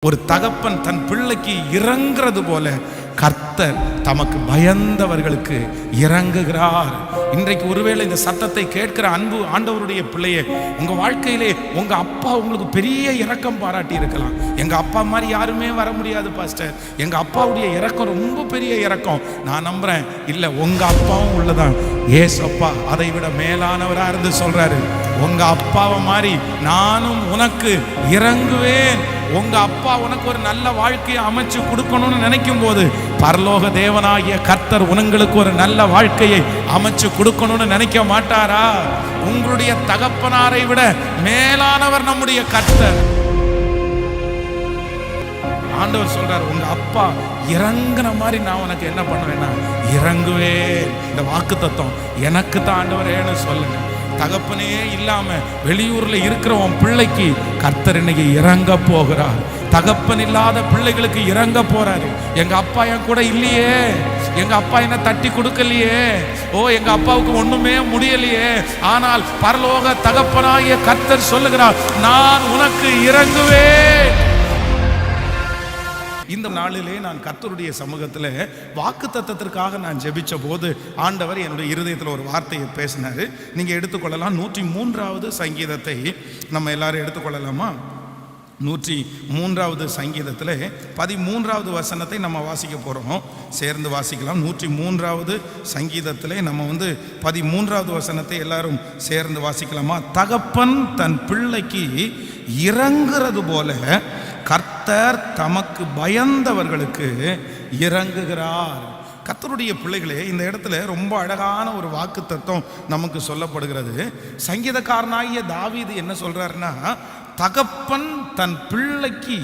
ஒரு தகப்பன் தன் பிள்ளைக்கு இறங்குறது போல கர்த்தர் தமக்கு பயந்தவர்களுக்கு இறங்குகிறார். இன்றைக்கு ஒருவேளை இந்த சத்தத்தை கேட்கிற அன்பு ஆண்டவருடைய பிள்ளையே, உங்க வாழ்க்கையிலே உங்க அப்பா உங்களுக்கு பெரிய இரக்கம் பாராட்டி இருக்கலாம். எங்க அப்பா மாதிரி யாருமே வர முடியாது பாஸ்டர், எங்க அப்பாவுடைய இரக்கம் ரொம்ப பெரிய இரக்கம். நான் நம்புறேன், இல்ல உங்க அப்பாவும் உள்ளதான். ஏசப்பா அதை விட மேலானவரா இருந்து சொல்றாரு, உங்க அப்பாவை மாதிரி நானும் உனக்கு இறங்குவேன். உங்க அப்பா உனக்கு ஒரு நல்ல வாழ்க்கையை அமைச்சு கொடுக்கணும்னு நினைக்கும் போது பரலோக தேவனாகிய கர்த்தர் உங்களுக்கு ஒரு நல்ல வாழ்க்கையை அமைச்சு கொடுக்கணும்னு நினைக்க மாட்டாரா? உங்களுடைய தகப்பனாரை விட மேலானவர் நம்முடைய கர்த்தர். ஆண்டவர் சொல்றாரு, உங்க அப்பா இறங்குன மாதிரி நான் உனக்கு என்ன பண்ணுவேன்னா இறங்குவேன். இந்த வாக்கு தத்துவம் எனக்கு தான் ஆண்டவரேன்னு சொல்லுங்க. தகப்பனே இல்லாம வெளியூர்ல இருக்கிற உன் பிள்ளைக்கு கர்த்தர் இன்னைக்கு இறங்க போகிறார். தகப்பன் இல்லாத பிள்ளைகளுக்கு இறங்க போறாரு. எங்க அப்பா என் கூட இல்லையே, எங்க அப்பா என்ன தட்டி கொடுக்கலையே, எங்க அப்பாவுக்கு ஒண்ணுமே முடியலையே, ஆனால் பரலோக தகப்பனாகிய கர்த்தர் சொல்லுகிறார், நான் உனக்கு இறங்குவேன். இந்த நாளிலே நான் கர்த்தருடைய சமூகத்தில் வாக்கு தத்தத்திற்காக நான் ஜெபிச்ச போது ஆண்டவர் என்னுடைய இருதயத்தில் ஒரு வார்த்தையை பேசினார். நீங்கள் எடுத்துக்கொள்ளலாம். 103வது சங்கீதத்தை நம்ம எல்லாரும் எடுத்துக்கொள்ளலாமா? 103வது சங்கீதத்தில் 13வது வசனத்தை நம்ம வாசிக்க போகிறோம். சேர்ந்து வாசிக்கலாம். 103வது சங்கீதத்தில் நம்ம 13வது வசனத்தை எல்லாரும் சேர்ந்து வாசிக்கலாமா? தகப்பன் தன் பிள்ளைக்கு இறங்குறது போல கர்த்தர் தமக்கு பயந்தவர்களுக்கு இறங்குகிறார். கர்த்தருடைய பிள்ளைகளே, இந்த இடத்துல ரொம்ப அழகான ஒரு வாக்கு தத்துவம் நமக்கு சொல்லப்படுகிறது. சங்கீதக்காரனாகிய தாவீது என்ன சொல்றாருன்னா, தகப்பன் தன் பிள்ளைக்கு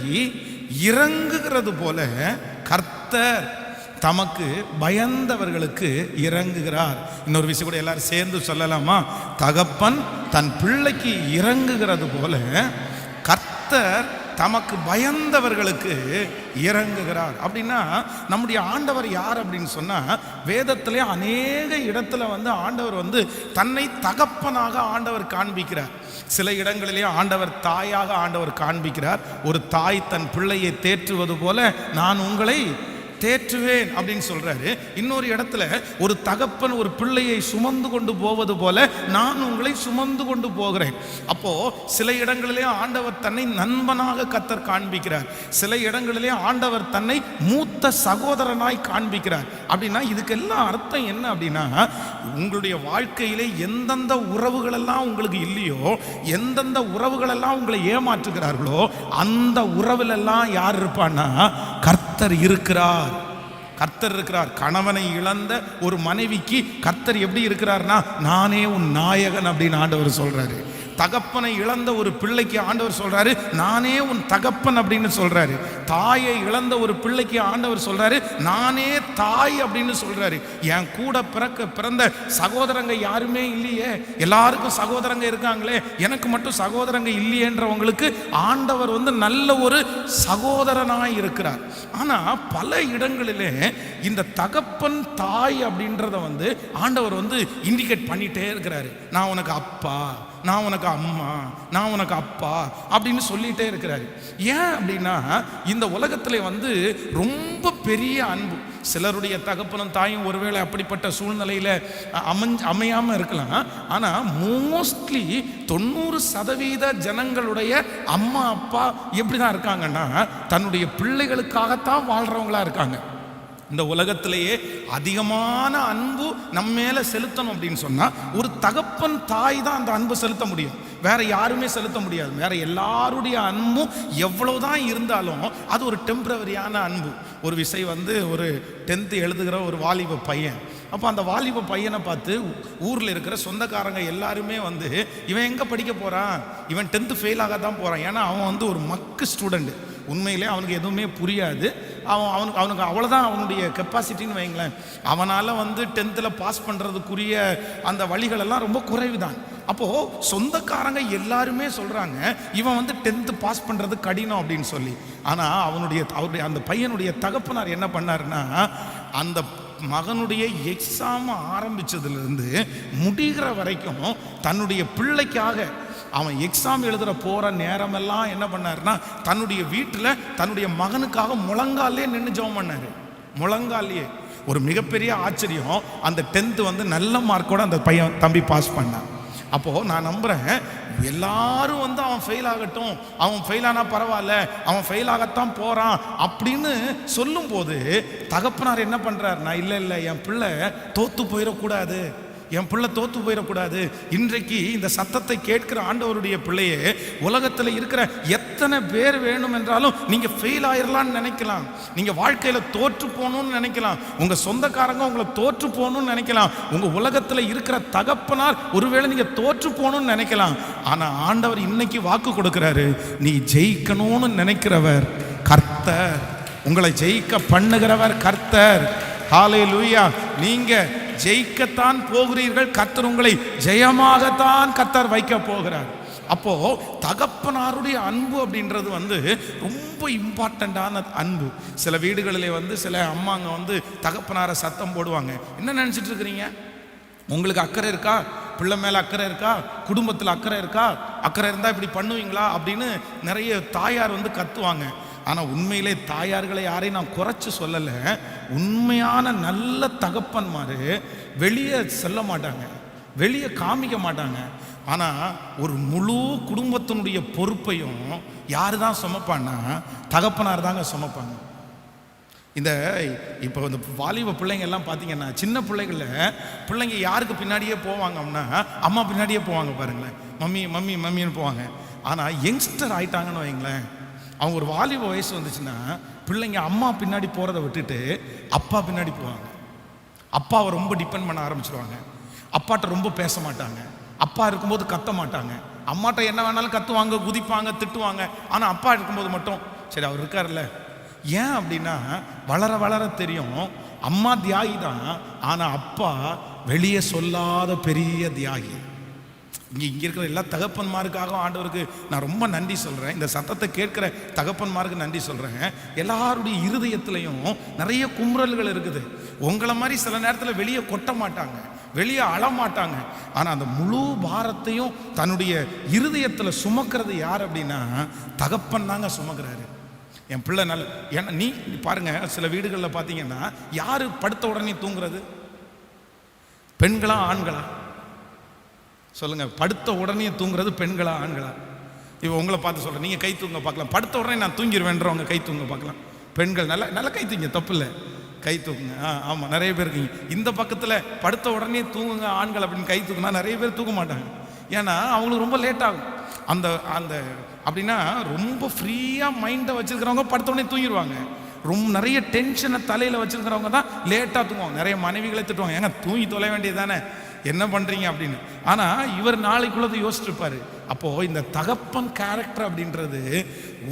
இறங்குகிறது போல கர்த்தர் தமக்கு பயந்தவர்களுக்கு இறங்குகிறார். இன்னொரு விஷயம் கூட எல்லாரும் சேர்ந்து சொல்லலாமா? தகப்பன் தன் பிள்ளைக்கு இறங்குகிறது போல கர்த்தர் தமக்கு பயந்தவர்களுக்கு இறங்குகிறார். அப்படின்னா நம்முடைய ஆண்டவர் யார் அப்படின்னு சொன்னா, வேதத்திலே அநேக இடத்துல ஆண்டவர் தன்னை தகப்பனாக ஆண்டவர் காண்பிக்கிறார். சில இடங்களிலே ஆண்டவர் தாயாக ஆண்டவர் காண்பிக்கிறார். ஒரு தாய் தன் பிள்ளையை தேற்றுவது போல நான் உங்களை தேற்றுவேன் அப்படின்னு சொல்றாரு. இன்னொரு இடத்துல ஒரு தகப்பன் ஒரு பிள்ளையை சுமந்து கொண்டு போவது போல நான் உங்களை சுமந்து கொண்டு போகிறேன். அப்போ சில இடங்களிலே ஆண்டவர் தன்னை நண்பனாக கர்த்தர் காண்பிக்கிறார். சில இடங்களிலே ஆண்டவர் தன்னை மூத்த சகோதரனாய் காண்பிக்கிறார். அப்படின்னா இதுக்கெல்லாம் அர்த்தம் என்ன அப்படின்னா, உங்களுடைய வாழ்க்கையிலே எந்தெந்த உறவுகள் எல்லாம் உங்களுக்கு இல்லையோ, எந்தெந்த உறவுகள் எல்லாம் உங்களை ஏமாற்றுகிறார்களோ, அந்த உறவுல எல்லாம் யார் இருப்பான்னா கர்த்தர் இருக்கிறார். கர்த்தர் இருக்கிறார். கணவனை இழந்த ஒரு மனைவிக்கு கர்த்தர் எப்படி இருக்கிறார்னா, நானே உன் நாயகன் அப்படின்னு ஆண்டவர் சொல்றாரு. தகப்பனை இழந்த ஒரு பிள்ளைக்கு ஆண்டவர் சொல்றாரு, நானே உன் தகப்பன் அப்படின்னு சொல்றாரு. தாயை இழந்த ஒரு பிள்ளைக்கு ஆண்டவர் சொல்றாரு, நானே தாய் அப்படின்னு சொல்றாரு. என் கூட பிறந்த சகோதரங்க யாருமே இல்லையே, எல்லாருக்கும் சகோதரங்க இருக்காங்களே, எனக்கு மட்டும் சகோதரங்க இல்லையேன்றவங்களுக்கு ஆண்டவர் நல்ல ஒரு சகோதரனாய் இருக்கிறார். ஆனா பல இடங்களிலே இந்த தகப்பன் தாய் அப்படின்றத ஆண்டவர் இண்டிகேட் பண்ணிட்டே இருக்கிறாரு. நான் உனக்கு அப்பா, நான் உனக்கு அம்மா, நான் உனக்கு அப்பா அப்படின்னு சொல்லிட்டே இருக்கிறாரு. ஏன் அப்படின்னா இந்த உலகத்துல ரொம்ப பெரிய அன்பு. சிலருடைய தகப்பனும் தாயும் ஒருவேளை அப்படிப்பட்ட சூழ்நிலையில அமையாம இருக்கலாம். ஆனா மோஸ்ட்லி 90% ஜனங்களுடைய அம்மா அப்பா எப்படிதான் இருக்காங்கன்னா, தன்னுடைய பிள்ளைகளுக்காகத்தான் வாழ்றவங்களா இருக்காங்க. இந்த உலகத்திலேயே அதிகமான அன்பு நம்ம மேல செலுத்தணும் அப்படின்னு சொன்னா ஒரு தகப்பன் தாய் தான் அந்த அன்பு செலுத்த முடியும். வேற யாருமே செலுத்த முடியாது. வேற எல்லாருடைய அன்பும் எவ்வளவுதான் இருந்தாலும் அது ஒரு டெம்பரவரியான அன்பு. ஒரு விஷயம் ஒரு 10th எழுதுகிற ஒரு வாலிப பையன். அப்போ அந்த வாலிப பையனை பார்த்து ஊரில் இருக்கிற சொந்தக்காரங்க எல்லாருமே இவன் எங்கே படிக்க போகிறான், இவன் 10th ஃபெயில் ஆக தான் போகிறான். ஏன்னா அவன் ஒரு மக்கு ஸ்டூடெண்ட். உண்மையிலே அவனுக்கு எதுவுமே புரியாது. அவனுக்கு அவ்வளோதான் அவனுடைய கெப்பாசிட்டின்னு வைங்களேன். அவனால் 10th பாஸ் பண்ணுறதுக்குரிய அந்த வழிகளெல்லாம் ரொம்ப குறைவு தான். அப்போது சொந்தக்காரங்க எல்லாருமே சொல்கிறாங்க, இவன் 10th பாஸ் பண்ணுறது கடினம் அப்படின்னு சொல்லி. ஆனால் அவருடைய அந்த பையனுடைய தகப்பனார் என்ன பண்ணாருன்னா, அந்த மகனுடைய எக்ஸாம் ஆரம்பிச்சதுலேருந்து முடிகிற வரைக்கும் தன்னுடைய பிள்ளைக்காக அவன் எக்ஸாம் எழுதுற போற நேரமெல்லாம் என்ன பண்ணாருன்னா தன்னுடைய வீட்டில் தன்னுடைய மகனுக்காக முழங்காலே நின்று ஜெபம் பண்ணாரு. முழங்காலேயே. ஒரு மிகப்பெரிய ஆச்சரியம், அந்த 10th வந்து நல்ல மார்க்கோட அந்த பையன் தம்பி பாஸ் பண்ணான். அப்போது நான் நம்புகிறேன் எல்லாரும் வந்து அவன் ஃபெயில் ஆகட்டும், அவன் ஃபெயில் ஆனால் பரவாயில்ல, அவன் ஃபெயில் ஆகத்தான் போகிறான் அப்படின்னு சொல்லும்போது தகப்பனார் என்ன பண்ணுறாருனா, இல்லை என் பிள்ளை தோற்று போயிடக்கூடாது, என் பிள்ளை தோற்று போயிடக்கூடாது. இன்றைக்கு இந்த சத்தத்தை கேட்கிற ஆண்டவருடைய பிள்ளையே, உலகத்தில் இருக்கிற எத்தனை பேர் வேணும் என்றாலும் நீங்கள் ஃபெயில் ஆயிடலான்னு நினைக்கலாம், நீங்கள் வாழ்க்கையில் தோற்று போகணும்னு நினைக்கலாம், உங்கள் சொந்தக்காரங்க உங்களை தோற்று போகணும்னு நினைக்கலாம், உங்கள் உலகத்தில் இருக்கிற தகப்பனார் ஒருவேளை நீங்கள் தோற்று போகணும்னு நினைக்கலாம். ஆனால் ஆண்டவர் இன்னைக்கு வாக்கு கொடுக்கிறாரு, நீ ஜெயிக்கணும்னு நினைக்கிறவர் கர்த்தர், உங்களை ஜெயிக்க பண்ணுகிறவர் கர்த்தர். ஹல்லேலூயா. நீங்க ஜெயிக்கத்தான் போகிறீர்கள், கர்த்தர் உங்களை ஜெயமாகத்தான் கர்த்தர் வைக்க போகிறார். அப்போ தகப்பனாருடைய அன்பு அப்படின்றது வந்து ரொம்ப இம்பார்ட்டண்டான அன்பு. சில வீடுகளிலே வந்து சில அம்மாங்க வந்து தகப்பனாரை சத்தம் போடுவாங்க. என்ன நினைச்சிட்டு இருக்கிறீங்க? உங்களுக்கு அக்கறை இருக்கா? பிள்ளை மேலே அக்கறை இருக்கா? குடும்பத்தில் அக்கறை இருக்கா? அக்கறை இருந்தால் இப்படி பண்ணுவீங்களா அப்படின்னு நிறைய தாயார் வந்து கத்துவாங்க. ஆனால் உண்மையிலே தாயார்களை யாரையும் நான் குறைச்சி சொல்லலை. உண்மையான நல்ல தகப்பன்மார் வெளியே செல்ல மாட்டாங்க, வெளியே காமிக்க மாட்டாங்க. ஆனால் ஒரு முழு குடும்பத்தினுடைய பொறுப்பையும் யார் தான் சுமப்பான்னா தகப்பனார் தாங்க சுமப்பாங்க. இந்த இப்போ இந்த வாலிப பிள்ளைங்க எல்லாம் பார்த்தீங்கன்னா, சின்ன பிள்ளைங்க யாருக்கு பின்னாடியே போவாங்க அப்படின்னா அம்மா பின்னாடியே போவாங்க பாருங்களேன், மம்மி மம்மி மம்மின்னு போவாங்க. ஆனால் யங்ஸ்டர் ஆயிட்டாங்கன்னு வைங்களேன், அவங்க ஒரு வாலிப வயசு வந்துச்சுன்னா பிள்ளைங்க அம்மா பின்னாடி போகிறத விட்டுட்டு அப்பா பின்னாடி போவாங்க. அப்பாவை ரொம்ப டிபெண்ட் பண்ண ஆரம்பிச்சிருவாங்க. அப்பாட்ட ரொம்ப பேச மாட்டாங்க, அப்பா இருக்கும்போது கத்த மாட்டாங்க. அம்மாட்ட என்ன வேணாலும் கத்துவாங்க, குதிப்பாங்க, திட்டுவாங்க. ஆனால் அப்பா இருக்கும்போது மட்டும் சரி அவர் இருக்கார்ல. ஏன் அப்படின்னா வளர வளர தெரியும் அம்மா தியாகி தான், ஆனால் அப்பா வெளியே சொல்லாத பெரிய தியாகி. இங்கே இருக்கிற எல்லா தகப்பன்மாருக்காக ஆண்டவருக்கு நான் ரொம்ப நன்றி சொல்கிறேன். இந்த சத்தத்தை கேட்கிற தகப்பன்மாருக்கு நன்றி சொல்கிறேன். எல்லாருடைய இருதயத்திலையும் நிறைய குமுறல்கள் இருக்குது. உங்களை மாதிரி சில நேரத்தில் வெளியே கொட்ட மாட்டாங்க, வெளியே அழமாட்டாங்க. ஆனால் அந்த முழு பாரத்தையும் தன்னுடைய இருதயத்தில் சுமக்கிறது யார் அப்படின்னா தகப்பன் தாங்க சுமக்கிறாரு. என் பிள்ளை நல்ல, ஏன்னா நீ பாருங்க, சில வீடுகளில் பார்த்தீங்கன்னா யார் படுத்த உடனே தூங்குறது? பெண்களா ஆண்களா? சொல்லுங்க. படுத்த உடனே தூங்குறது பெண்களா ஆண்களா? இப்போ உங்களை பார்த்து சொல்கிறேன், நீங்கள் கை தூங்க பார்க்கலாம். படுத்த உடனே நான் தூங்கிடுவேன்றவங்க கை தூங்க பார்க்கலாம். பெண்கள் நல்லா கை தூங்க, தப்பு இல்லை, கை தூக்குங்க. ஆமாம், நிறைய பேர் இருக்கீங்க. இந்த பக்கத்தில் படுத்த உடனே தூங்குங்க ஆண்கள் அப்படின்னு கை தூக்குனா நிறைய பேர் தூக்க மாட்டாங்க. ஏன்னா அவங்களுக்கு ரொம்ப லேட் ஆகும். அந்த அந்த அப்படின்னா ரொம்ப ஃப்ரீயாக மைண்டை வச்சுருக்கிறவங்க படுத்த உடனே தூங்கிடுவாங்க. ரொம்ப நிறைய டென்ஷனை தலையில் வச்சுருக்கிறவங்க தான் லேட்டாக தூங்குவாங்க. நிறைய மனைவிகளை திட்டுவாங்க, ஏங்க தூங்கி தொலை வேண்டியது தானே, என்ன பண்ணுறீங்க அப்படின்னு. ஆனால் இவர் நாளைக்குள்ளதை யோசிச்சுருப்பார். அப்போது இந்த தகப்பன் கேரக்டர் அப்படின்றது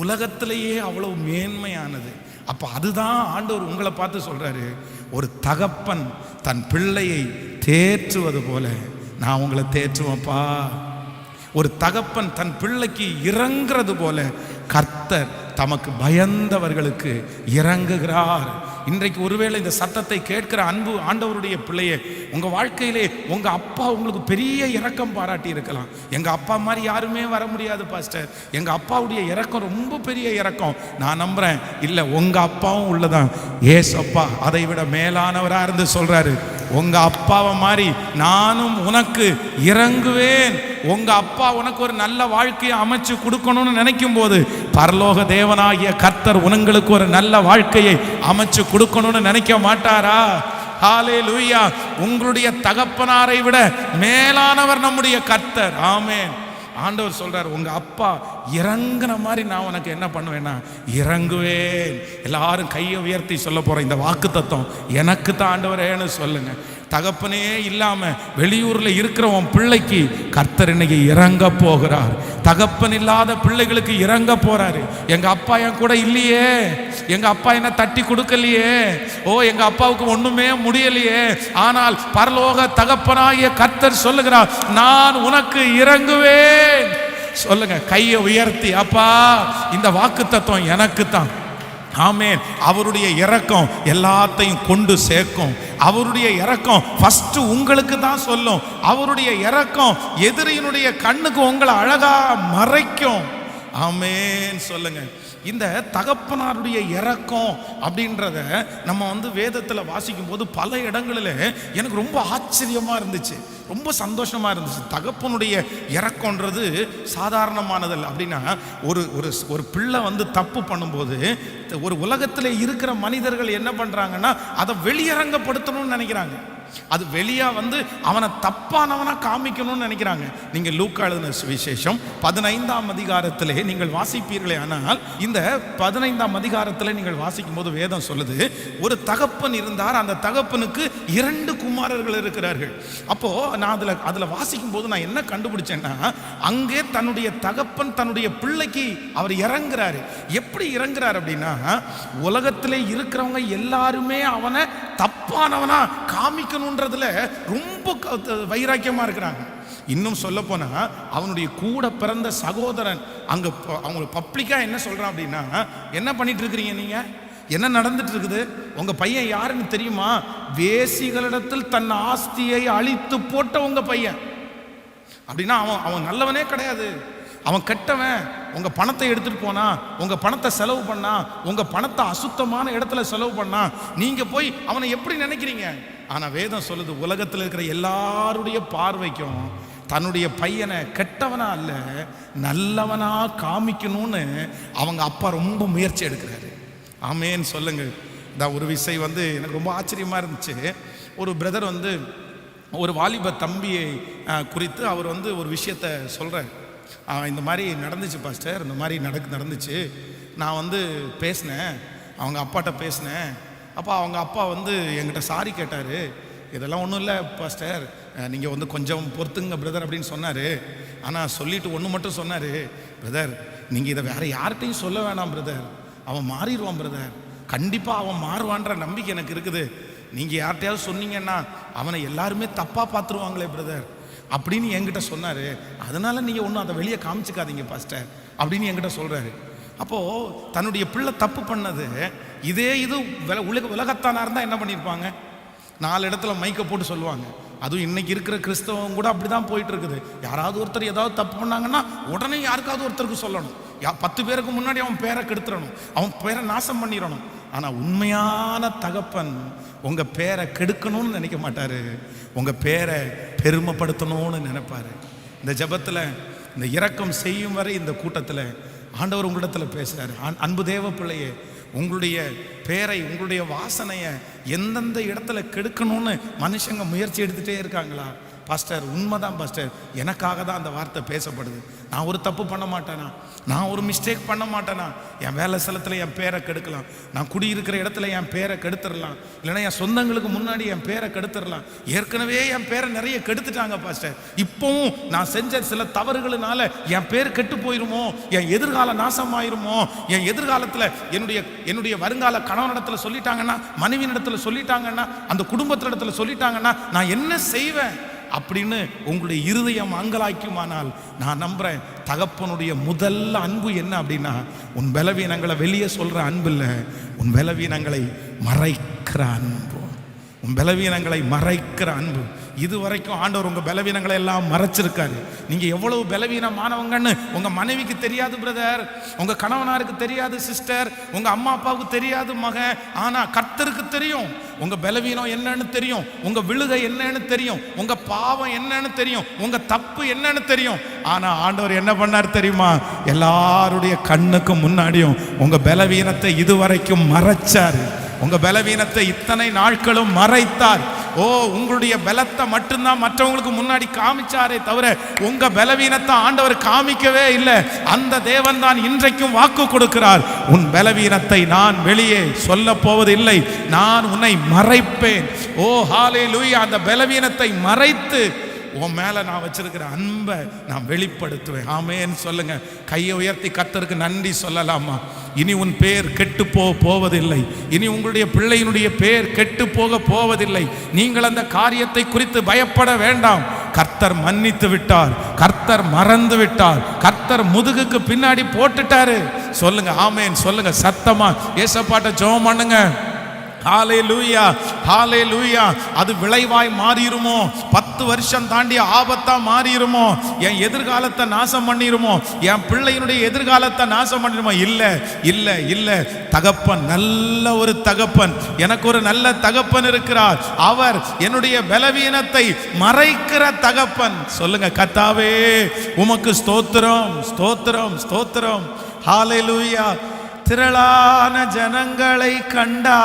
உலகத்திலேயே அவ்வளோ மேன்மையானது. அப்போ அதுதான் ஆண்டவர் உங்களை பார்த்து சொல்கிறாரு, ஒரு தகப்பன் தன் பிள்ளையை தேற்றுவது போல நான் உங்களை தேற்றுவேன்ப்பா. ஒரு தகப்பன் தன் பிள்ளைக்கு இறங்குறது போல கர்த்தர் தமக்கு பயந்தவர்களுக்கு இறங்குகிறார். இன்றைக்கு ஒருவேளை இந்த சத்தத்தை கேட்கிற அன்பு ஆண்டவருடைய பிள்ளையே, உங்கள் வாழ்க்கையிலே உங்கள் அப்பா உங்களுக்கு பெரிய இரக்கம் பாராட்டி இருக்கலாம். எங்கள் அப்பா மாதிரி யாருமே வர முடியாது பாஸ்டர், எங்கள் அப்பாவுடைய இரக்கம் ரொம்ப பெரிய இரக்கம். நான் நம்புகிறேன், இல்லை உங்கள் அப்பாவும் உள்ளதான். ஏசப்பா அதை விட மேலானவராக இருந்து சொல்கிறாரு, உங்கள் அப்பாவை மாதிரி நானும் உனக்கு இறங்குவேன். உங்கள் அப்பா உனக்கு ஒரு நல்ல வாழ்க்கையை அமைச்சு கொடுக்கணும்னு நினைக்கும் போது பரலோக தேவனாகிய கர்த்தர் உங்களுக்கு ஒரு நல்ல வாழ்க்கையை அமைச்சு கொடுக்கணும்னு நினைக்க மாட்டாரா? ஹல்லேலூயா. உங்களுடைய தகப்பனாரை விட மேலானவர் நம்முடைய கர்த்தர். ஆமென். ஆண்டவர் சொல்றார், உங்க அப்பா இறங்குன மாதிரி நான் உனக்கு என்ன பண்ணுவேன்னா இறங்குவேன். எல்லாரும் கையை உயர்த்தி சொல்ல போறேன், இந்த வாக்கு தத்துவம் எனக்கு தான் ஆண்டவரேன்னு சொல்லுங்க. தகப்பனே இல்லாம வெளியூர்ல இருக்கிற உன் பிள்ளைக்கு கர்த்தர் இன்னைக்கு இறங்க போகிறார். தகப்பன் இல்லாத பிள்ளைகளுக்கு இறங்க போறாரு. எங்க அப்பா என் கூட இல்லையே, எங்க அப்பா என்ன தட்டி கொடுக்கலையே, ஓ எங்க அப்பாவுக்கு ஒண்ணுமே முடியலையே, ஆனால் பரலோக தகப்பனாகிய கர்த்தர் சொல்லுகிறார், நான் உனக்கு இறங்குவேன். சொல்லுங்க கையை உயர்த்தி, அப்பா இந்த வாக்கு தத்துவம் எனக்கு தான். ஆமென். அவருடைய இரக்கம் எல்லாத்தையும் கொண்டு சேர்க்கும். அவருடைய இரக்கம் ஃபர்ஸ்ட் உங்களுக்கு தான் சொல்லும். அவருடைய இரக்கம் எதிரியினுடைய கண்ணுக்கு உங்களை அழகா மறைக்கும். ஆமென் சொல்லுங்க. இந்த தகப்பனாருடைய இரக்கம் அப்படின்றத நம்ம வேதத்தில் வாசிக்கும் போது பல இடங்களில் எனக்கு ரொம்ப ஆச்சரியமாக இருந்துச்சு, ரொம்ப சந்தோஷமாக இருந்துச்சு. தகப்பனுடைய இரக்கம்ன்றது சாதாரணமானதல்ல. அப்படின்னா ஒரு ஒரு ஒரு பிள்ளை தப்பு பண்ணும்போது ஒரு உலகத்தில் இருக்கிற மனிதர்கள் என்ன பண்ணுறாங்கன்னா அதை வெளியரங்கப்படுத்தணும்னு நினைக்கிறாங்க. அது வெளியா அவனை தப்பானவனா காமிக்கணும்னு நினைக்கிறாங்க. நீங்க லூக்கா எழுதின சுவிசேஷம் 15ஆம் அதிகாரத்திலே நீங்கள் வாசிப்பீர்களே ஆனால், இந்த 15ஆம் அதிகாரத்தில் நீங்கள் வாசிக்கும் போது வேதம் சொல்லுது, ஒரு தகப்பன் இருந்தார், அந்த தகப்பனுக்கு 2 குமாரர்கள் இருக்கிறார்கள். அப்போ நான் அதுல வாசிக்கும் போது நான் என்ன கண்டுபிடிச்சேன்னா, அங்கே தன்னுடைய தகப்பன் தன்னுடைய பிள்ளைக்கு அவர் இறங்குறாரு. எப்படி இறங்குறாரு அப்படின்னா, உலகத்திலே இருக்கிறவங்க எல்லாருமே அவனை தப்பானவனா காமிக்கணும்ன்றதுல ரொம்ப வைராக்கியமா இருக்கிறாங்க. இன்னும் சொல்ல போனா அவனுடைய கூட பிறந்த சகோதரன் அங்க அவங்க பப்ளிக்கா என்ன சொல்றான் அப்படின்னா, என்ன பண்ணிட்டு இருக்கிறீங்க நீங்க, என்ன நடந்துட்டு இருக்குது, உங்க பையன் யாருன்னு தெரியுமா, வேசிகளிடத்தில் தன் ஆஸ்தியை அழித்து போட்ட உங்க பையன். அப்படின்னா அவன் நல்லவனே கிடையாது, அவன் கெட்டவன். உங்க பணத்தை எடுத்துட்டு போனா, உங்க பணத்தை செலவு பண்ணா, உங்க பணத்தை அசுத்தமான இடத்துல செலவு பண்ணா, நீங்க போய் அவனை எப்படி நினைக்கிறீங்க? ஆனா வேதம் சொல்லுது, உலகத்தில் இருக்கிற எல்லாருடைய பார்வைக்கும் தன்னுடைய பையனை கெட்டவனா அல்ல நல்லவனா காமிக்கணும்னு அவங்க அப்பா ரொம்ப முயற்சி எடுக்கிறாரு. ஆமேன்னு சொல்லுங்க. இந்த ஒரு விஷயம் எனக்கு ரொம்ப ஆச்சரியமா இருந்துச்சு. ஒரு பிரதர் ஒரு வாலிப தம்பியை குறித்து அவர் ஒரு விஷயத்த சொல்றாரு. இந்த மாதிரி நடந்துச்சு பாஸ்டர், இந்த மாதிரி நடந்துச்சு. நான் பேசினேன், அவங்க அப்பாட்ட பேசினேன். அப்போ அவங்க அப்பா என்கிட்ட சாரி கேட்டார். இதெல்லாம் ஒன்றும் இல்லை பாஸ்டர், நீங்கள் கொஞ்சம் பொறுத்துங்க பிரதர் அப்படின்னு சொன்னார். ஆனால் சொல்லிட்டு ஒன்று மட்டும் சொன்னார், பிரதர் நீங்கள் இதை வேறு யார்கிட்டையும் சொல்ல வேணாம் பிரதர், அவன் மாறிடுவான் பிரதர், கண்டிப்பாக அவன் மாறுவான்ற நம்பிக்கை எனக்கு இருக்குது. நீங்கள் யார்கிட்டையாவது சொன்னீங்கன்னா அவனை எல்லாருமே தப்பாக பார்த்துருவாங்களே பிரதர் அப்படின்னு என்கிட்ட சொன்னார். அதனால் நீங்கள் ஒன்றும் அதை வெளியே காமிச்சிக்காதீங்க பாஸ்டர் அப்படின்னு என்கிட்ட சொல்கிறாரு. அப்போது தன்னுடைய பிள்ளை தப்பு பண்ணது இது உலகத்தானாக இருந்தால் என்ன பண்ணியிருப்பாங்க, 4 இடத்துல மைக்கை போட்டு சொல்லுவாங்க. அதுவும் இன்னைக்கு இருக்கிற கிறிஸ்தவம் கூட அப்படி தான் போயிட்டு இருக்குது. யாராவது ஒருத்தர் ஏதாவது தப்பு பண்ணாங்கன்னா உடனே யாருக்காவது ஒருத்தருக்கு சொல்லணும், 10 பேருக்கு முன்னாடி அவன் பேரை கெடுத்துடணும், அவன் பேரை நாசம் பண்ணிடணும். ஆனால் உண்மையான தகப்பன் உங்கள் பேரை கெடுக்கணும்னு நினைக்க மாட்டார், உங்கள் பேரை பெருமைப்படுத்தணும்னு நினைப்பார். இந்த ஜெபத்தில் இந்த இரக்கம் செய்யும் வரை இந்த கூட்டத்தில் ஆண்டவர் உங்களிடத்தில் பேசுகிறார். அன்பு தேவ பிள்ளையே, உங்களுடைய பேரை உங்களுடைய வாசனையை எந்தெந்த இடத்துல கெடுக்கணும்னு மனுஷங்க முயற்சி எடுத்துகிட்டே இருக்காங்களா? பாஸ்டர் உண்மைதான் பாஸ்டர், எனக்காக தான் அந்த வார்த்தை பேசப்படுது. நான் ஒரு தப்பு பண்ண மாட்டேனா, நான் ஒரு மிஸ்டேக் பண்ண மாட்டேனா, என் வேலை ஸ்தலத்தில் என் பேரை கெடுக்கலாம், நான் குடியிருக்கிற இடத்துல என் பேரை கெடுத்துடலாம், இல்லைன்னா என் சொந்தங்களுக்கு முன்னாடி என் பேரை கெடுத்துடலாம். ஏற்கனவே என் பேரை நிறைய கெடுத்துட்டாங்க பாஸ்டர், இப்போவும் நான் செஞ்ச சில தவறுகளினால என் பேர் கெட்டு போயிருமோ, என் எதிர்கால நாசமாயிருமோ, என் எதிர்காலத்தில் என்னுடைய வருங்கால கணவனிடத்தில் சொல்லிட்டாங்கன்னா, மனைவியிடத்தில் சொல்லிட்டாங்கன்னா, அந்த குடும்பத்தினிடத்தில் சொல்லிட்டாங்கன்னா நான் என்ன செய்வேன் அப்படின்னு உங்களுடைய இருதயம் அங்கலாய்க்குமானால், நான் நம்புறேன் தகப்பனுடைய முதல் அன்பு என்ன அப்படின்னா, உன் பலவீனங்களை வெளியே சொல்ற அன்பு இல்லை, உன் பலவீனங்களை மறைக்கிற அன்பு, உன் பலவீனங்களை மறைக்கிற அன்பு. இதுவரைக்கும் ஆண்டவர் உங்க பலவீனங்களை எல்லாம் மறைச்சிருக்காரு. நீங்க எவ்வளவு பலவீனமானவங்கன்னு உங்க மனைவிக்கு தெரியாது பிரதர், உங்க கணவனாருக்கு தெரியாது சிஸ்டர், உங்க அம்மா அப்பாவுக்கு தெரியாது மகன், ஆனா கர்த்தருக்கு தெரியும். உங்க பலவீனம் என்னன்னு தெரியும், உங்க விழுகை என்னன்னு தெரியும், உங்க பாவம் என்னன்னு தெரியும், உங்க தப்பு என்னன்னு தெரியும். ஆனா ஆண்டவர் என்ன பண்ணார் தெரியுமா? எல்லாருடைய கண்ணுக்கு முன்னாடியும் உங்க பலவீனத்தை இதுவரைக்கும் மறைச்சாரு, உங்க பலவீனத்தை இத்தனை நாட்களும் மறைத்தார். ஓ, உங்களுடைய பலத்தை மட்டும்தான் மற்றவங்களுக்கு முன்னாடி காமிச்சாரே தவிர உங்க பலவீனத்தை ஆண்டவர் காமிக்கவே இல்லை. அந்த தேவன் தான் இன்றைக்கும் வாக்கு கொடுக்கிறார், உன் பலவீனத்தை நான் வெளியே சொல்ல போவதில்லை, நான் உன்னை மறைப்பேன். ஓ ஹல்லேலூயா. அந்த பலவீனத்தை மறைத்து உன் மேல நான் வச்சிருக்கிற அன்பை நான் வெளிப்படுத்துவேன். ஆமேன்னு சொல்லுங்க. கையை உயர்த்தி கர்த்தருக்கு நன்றி சொல்லலாமா? இனி உன் பேர் கெட்டு போவதில்லை, இனி உங்களுடைய பிள்ளையினுடைய பேர் கெட்டு போவதில்லை. நீங்கள் அந்த காரியத்தை குறித்து பயப்பட வேண்டாம். கர்த்தர் மன்னித்து விட்டார், கர்த்தர் மறந்து விட்டார், கர்த்தர் கர்த்தர் முதுகுக்கு பின்னாடி போட்டுட்டாரு. சொல்லுங்க ஆமென். சொல்லுங்க சத்தமா ஏசப்பாட்ட ஜெபம் பண்ணுங்க. ஹல்லேலூயா, ஹல்லேலூயா. அது விளைவாய் மாறிடுமோ? 10 வருஷம் தாண்டி ஆபத்தா மாறிடுமோ? என் எதிர்காலத்தை நாசம் பண்ணிடுமோ? என் பிள்ளையினுடைய எதிர்காலத்தை நாசம் பண்ணிடுமோ? இல்ல இல்ல இல்ல. தகப்பன், நல்ல ஒரு தகப்பன், எனக்கு ஒரு நல்ல தகப்பன் இருக்கிறார். அவர் என்னுடைய பலவீனத்தை மறைக்கிற தகப்பன். சொல்லுங்க கர்த்தாவே உமக்கு ஸ்தோத்திரம், ஸ்தோத்திரம், ஸ்தோத்திரம். ஹல்லேலூயா. திரளான ஜனங்களை கண்டா,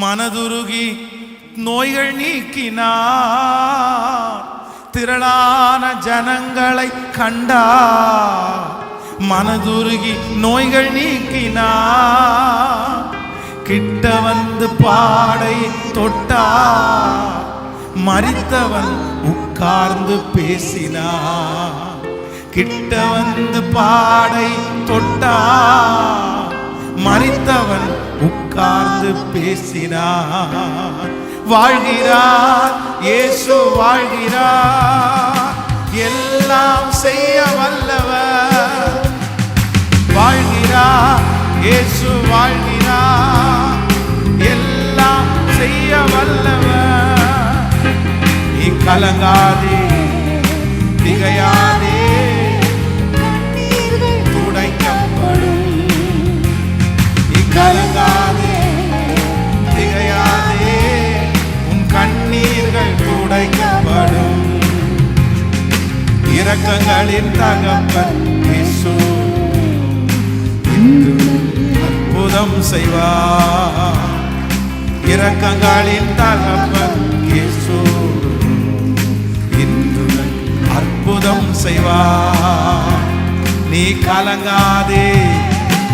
மனதுருகி நோய்கள் நீக்கினார். திரளான ஜனங்களை கண்டா, மனதுருகி நோய்கள் நீக்கினார். கிட்ட வந்து பாடை தொட்டா, மரித்தவன் உட்கார்ந்து பேசினார். கிட்ட வந்து பாடை தொட்டா, மரித்தவன் உட்கார்ந்து பேசினார். வாழ்கிறார் இயேசு, வாழ்கிறார், எல்லாம் செய்ய வல்லவர். வாழ்கிறார் இயேசு, வாழ்கிறார், எல்லாம் செய்ய வல்லவர். நீ கலங்காதே, திகையாதே, கலங்காதே, திகையாதே, உன் கண்ணீர்கள் துடைக்கப்படும். இரக்கங்களின் தகப்பன் இயேசு அற்புதம் செய்வார். இரக்கங்களின் தகப்பன் இயேசு இன்று அற்புதம் செய்வார். நீ கலங்காதே,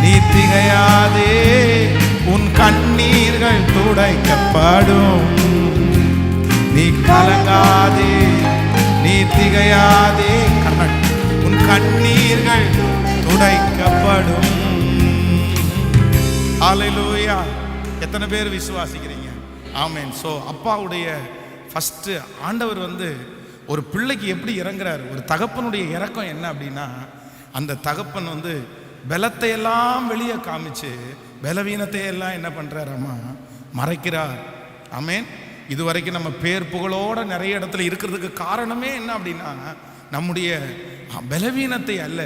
நீ திகையாதே, உன் கண்ணீர்கள் துடைக்கப்படும். நீ கலங்காதே, நீ திகையாதே, உன் கண்ணீர்கள் துடைக்கப்படும். ஹல்லேலூயா. எத்தனை பேர் விசுவாசிக்கிறீங்க? ஆமென். ஸோ அப்பாவுடைய ஃபர்ஸ்ட் ஆண்டவர் ஒரு பிள்ளைக்கு எப்படி இறங்குறாரு? ஒரு தகப்பனுடைய இறக்கம் என்ன அப்படின்னா, அந்த தகப்பன் பலத்தை எல்லாம் வெளியே காமிச்சு பலவீனத்தை எல்லாம் என்ன பண்றாராமா? மறைக்கிறார். ஆமென். இதுவரைக்கும் நம்ம பேர் புகழோட நிறைய இடத்துல இருக்கிறதுக்கு காரணமே என்ன அப்படின்னா, நம்முடைய பலவீனத்தை அல்ல,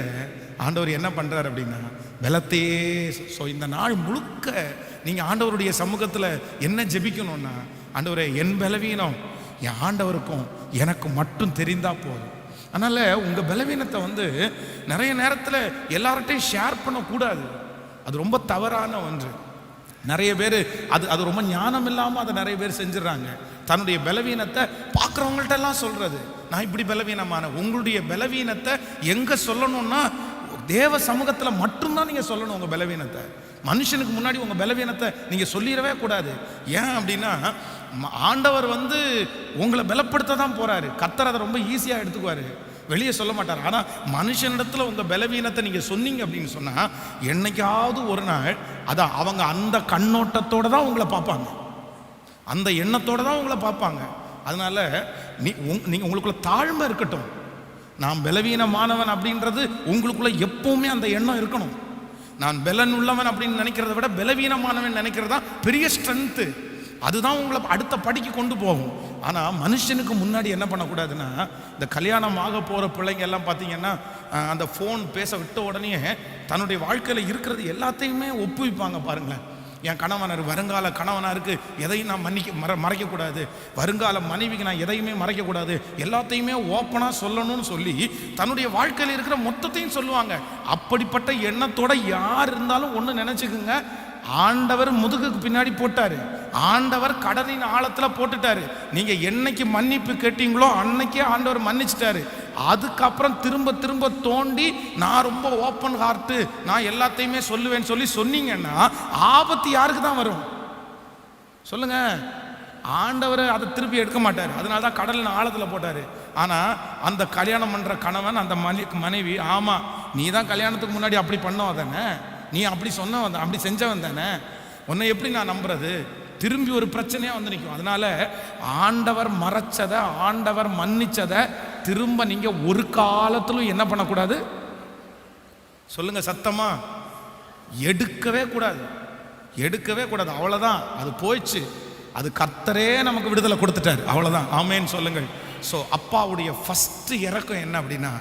ஆண்டவர் என்ன பண்றார் அப்படின்னா பலத்தையே. ஸோ இந்த நாள் முழுக்க நீங்க ஆண்டவருடைய சமூகத்தில் என்ன ஜெபிக்கணும்னா, ஆண்டவரே என் பலவீனம் என் ஆண்டவருக்கும் எனக்கு மட்டும் தெரிந்தா போதும். அதனால உங்க பலவீனத்தை நிறைய நேரத்தில் எல்லார்ட்டையும் ஷேர் பண்ணக்கூடாது. அது ரொம்ப தவறான ஒன்று. நிறைய பேர் அது ரொம்ப ஞானம் இல்லாமல் அதை நிறைய பேர் செஞ்சிடறாங்க. தன்னுடைய பலவீனத்தை பார்க்குறவங்கள்ட்ட எல்லாம் சொல்றது, நான் இப்படி பலவீனமான. உங்களுடைய பலவீனத்தை எங்க சொல்லணும்னா தேவ சமூகத்தில் மட்டும்தான் நீங்க சொல்லணும் உங்க பலவீனத்தை. மனுஷனுக்கு முன்னாடி உங்க பலவீனத்தை நீங்க சொல்லிடவே கூடாது. ஏன் அப்படின்னா ஆண்டவர் உங்களை பலப்படுத்த தான் போறாரு. கர்த்தர் அதை ரொம்ப ஈஸியா எடுத்துக்குவாரு, வெளியே சொல்ல மாட்டார். ஆனா மனுஷனிடத்துல உங்க பலவீனத்தை நீங்க சொன்னீங்க அப்படின்னு சொன்னா என்னைக்காவது ஒரு நாள் அதான் அவங்க அந்த கண்ணோட்டத்தோட தான் உங்களை பார்ப்பாங்க, அந்த எண்ணத்தோட தான் உங்களை பார்ப்பாங்க. அதனால நீங்க உங்களுக்குள்ள தாழ்மை இருக்கட்டும். நான் பலவீனமானவன் அப்படின்றது உங்களுக்குள்ள எப்பவுமே அந்த எண்ணம் இருக்கணும். நான் பலன் உள்ளவன் அப்படின்னு நினைக்கிறத விட பலவீனமானவன் நினைக்கிறது தான் பெரிய ஸ்ட்ரென்த்து. அதுதான் உங்களை அடுத்த படிக்கு கொண்டு போகும். ஆனால் மனுஷனுக்கு முன்னாடி என்ன பண்ணக்கூடாதுன்னா, இந்த கல்யாணம் ஆக போகிற பிள்ளைங்க எல்லாம் பார்த்தீங்கன்னா அந்த ஃபோன் பேச விட்ட உடனே தன்னுடைய வாழ்க்கையில் இருக்கிறது எல்லாத்தையுமே ஒப்புவிப்பாங்க. பாருங்களேன், என் கணவனார் வருங்கால கணவனாருக்கு எதையும் நான் மறைக்கக்கூடாது, வருங்கால மனைவிக்கு நான் எதையுமே மறைக்கக்கூடாது, எல்லாத்தையுமே ஓப்பனாக சொல்லணும்னு சொல்லி தன்னுடைய வாழ்க்கையில் இருக்கிற மொத்தத்தையும் சொல்லுவாங்க. அப்படிப்பட்ட எண்ணத்தோட யார் இருந்தாலும் ஒன்று நினச்சிக்குங்க, ஆண்டவர் முதுகுக்கு பின்னாடி போட்டாரு, ஆண்டவர் கடலின் ஆழத்துல போட்டுட்டாரு. நீங்க என்னைக்கு மன்னிப்பு கேட்டீங்களோ அன்னைக்கே ஆண்டவர் மன்னிச்சிட்டாரு. அதுக்கப்புறம் திரும்ப திரும்ப தோண்டி நான் ரொம்ப ஓப்பன் ஹார்ட், நான் எல்லாத்தையுமே சொல்லுவேன்னு சொல்லி சொன்னீங்கன்னா ஆபத்து யாருக்கு தான் வரும் சொல்லுங்க? ஆண்டவர் அதை திருப்பி எடுக்க மாட்டார். அதனால தான் கடலின் ஆழத்துல போட்டாரு. ஆனா அந்த கல்யாணம் பண்ற கணவன் அந்த மனைவி, ஆமா நீ தான் கல்யாணத்துக்கு முன்னாடி அப்படி பண்ணவன் தானே, நீ அப்படி சொன்னவன், அப்படி செஞ்சவன் தானே, உன்னை எப்படி நான் நம்புறது? திரும்பி ஒரு பிரச்சனையா நிற்கும். அதனால ஆண்டவர் மறைச்சதை, ஆண்டவர் மன்னிச்சதை திரும்ப நீங்க ஒரு காலத்திலும் என்ன பண்ணக்கூடாது சொல்லுங்க சத்தமா, எடுக்கவே கூடாது, எடுக்கவே கூடாது. அவ்வளவுதான், அது போயிடுச்சு. அது கர்த்தரே நமக்கு விடுதலை கொடுத்துட்டார், அவ்வளவுதான். ஆமேன்னு சொல்லுங்கள். ஸோ அப்பாவுடைய ஃபர்ஸ்ட் இறக்கம் என்ன அப்படின்னா,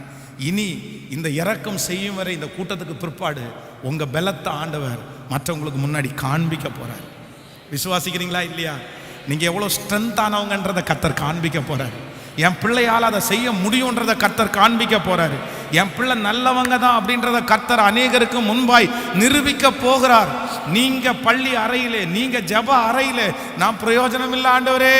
இனி இந்த இறக்கம் செய்யும் வரை இந்த கூட்டத்துக்கு பிற்பாடு உங்க பலத்தை ஆண்டவர் மற்றவங்களுக்கு முன்னாடி காண்பிக்க போறார். விசுவாசிக்கிறீங்களா இல்லையா? நீங்க எவ்வளவு ஸ்ட்ரென்த் ஆனவங்கன்றதை கர்த்தர் காண்பிக்க போறாரு. என் பிள்ளையால் அதை செய்ய முடியும்ன்றதை கர்த்தர் காண்பிக்க போறாரு. என் பிள்ளை நல்லவங்க தான் அப்படின்றத கர்த்தர் அநேகருக்கு முன்பாய் நிரூபிக்க போகிறார். நீங்க பள்ளி அறையிலே, நீங்க ஜப அறையிலே, நான் பிரயோஜனம் இல்லை ஆண்டவரே,